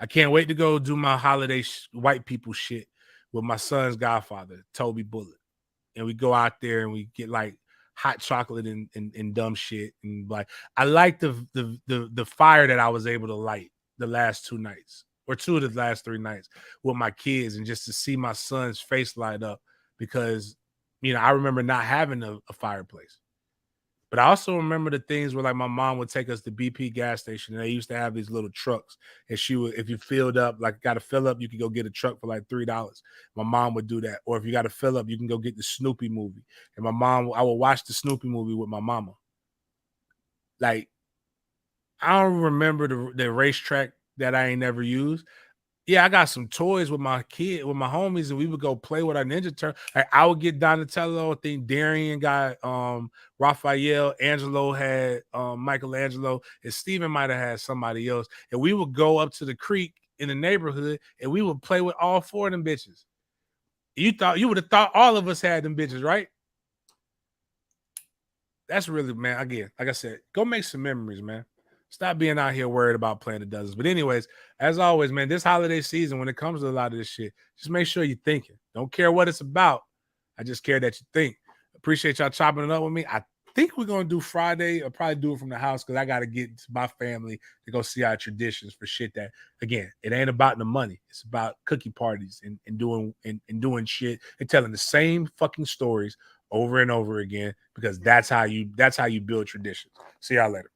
I can't wait to go do my holiday white people shit with my son's godfather, Toby Bullitt. And we go out there and we get like hot chocolate and dumb shit. And like, I like the fire that I was able to light the last 2 nights, or 2 of the last 3 nights with my kids, and just to see my son's face light up, because I remember not having a fireplace. But I also remember the things where like my mom would take us to BP gas station and they used to have these little trucks. And she would, if you filled up, like got to fill up, you could go get a truck for like $3. My mom would do that. Or if you got to fill up, you can go get the Snoopy movie. And I would watch the Snoopy movie with my mama. Like, I don't remember the racetrack that I ain't never used. Yeah, I got some toys with my homies, and we would go play with our Ninja Turtle. Like, I would get Donatello. I think Darian got Raphael. Angelo had Michelangelo, and Steven might have had somebody else. And we would go up to the creek in the neighborhood, and we would play with all 4 of them bitches. You would have thought all of us had them bitches, right? That's really, man, again, like I said, go make some memories, man. Stop being out here worried about playing the dozens. But anyways, as always, man, this holiday season, when it comes to a lot of this shit, just make sure you're thinking. Don't care what it's about. I just care that you think. Appreciate y'all chopping it up with me. I think we're going to do Friday. I'll probably do it from the house because I got to get to my family to go see our traditions for shit that, again, it ain't about the money. It's about cookie parties and doing shit and telling the same fucking stories over and over again because that's how you build traditions. See y'all later.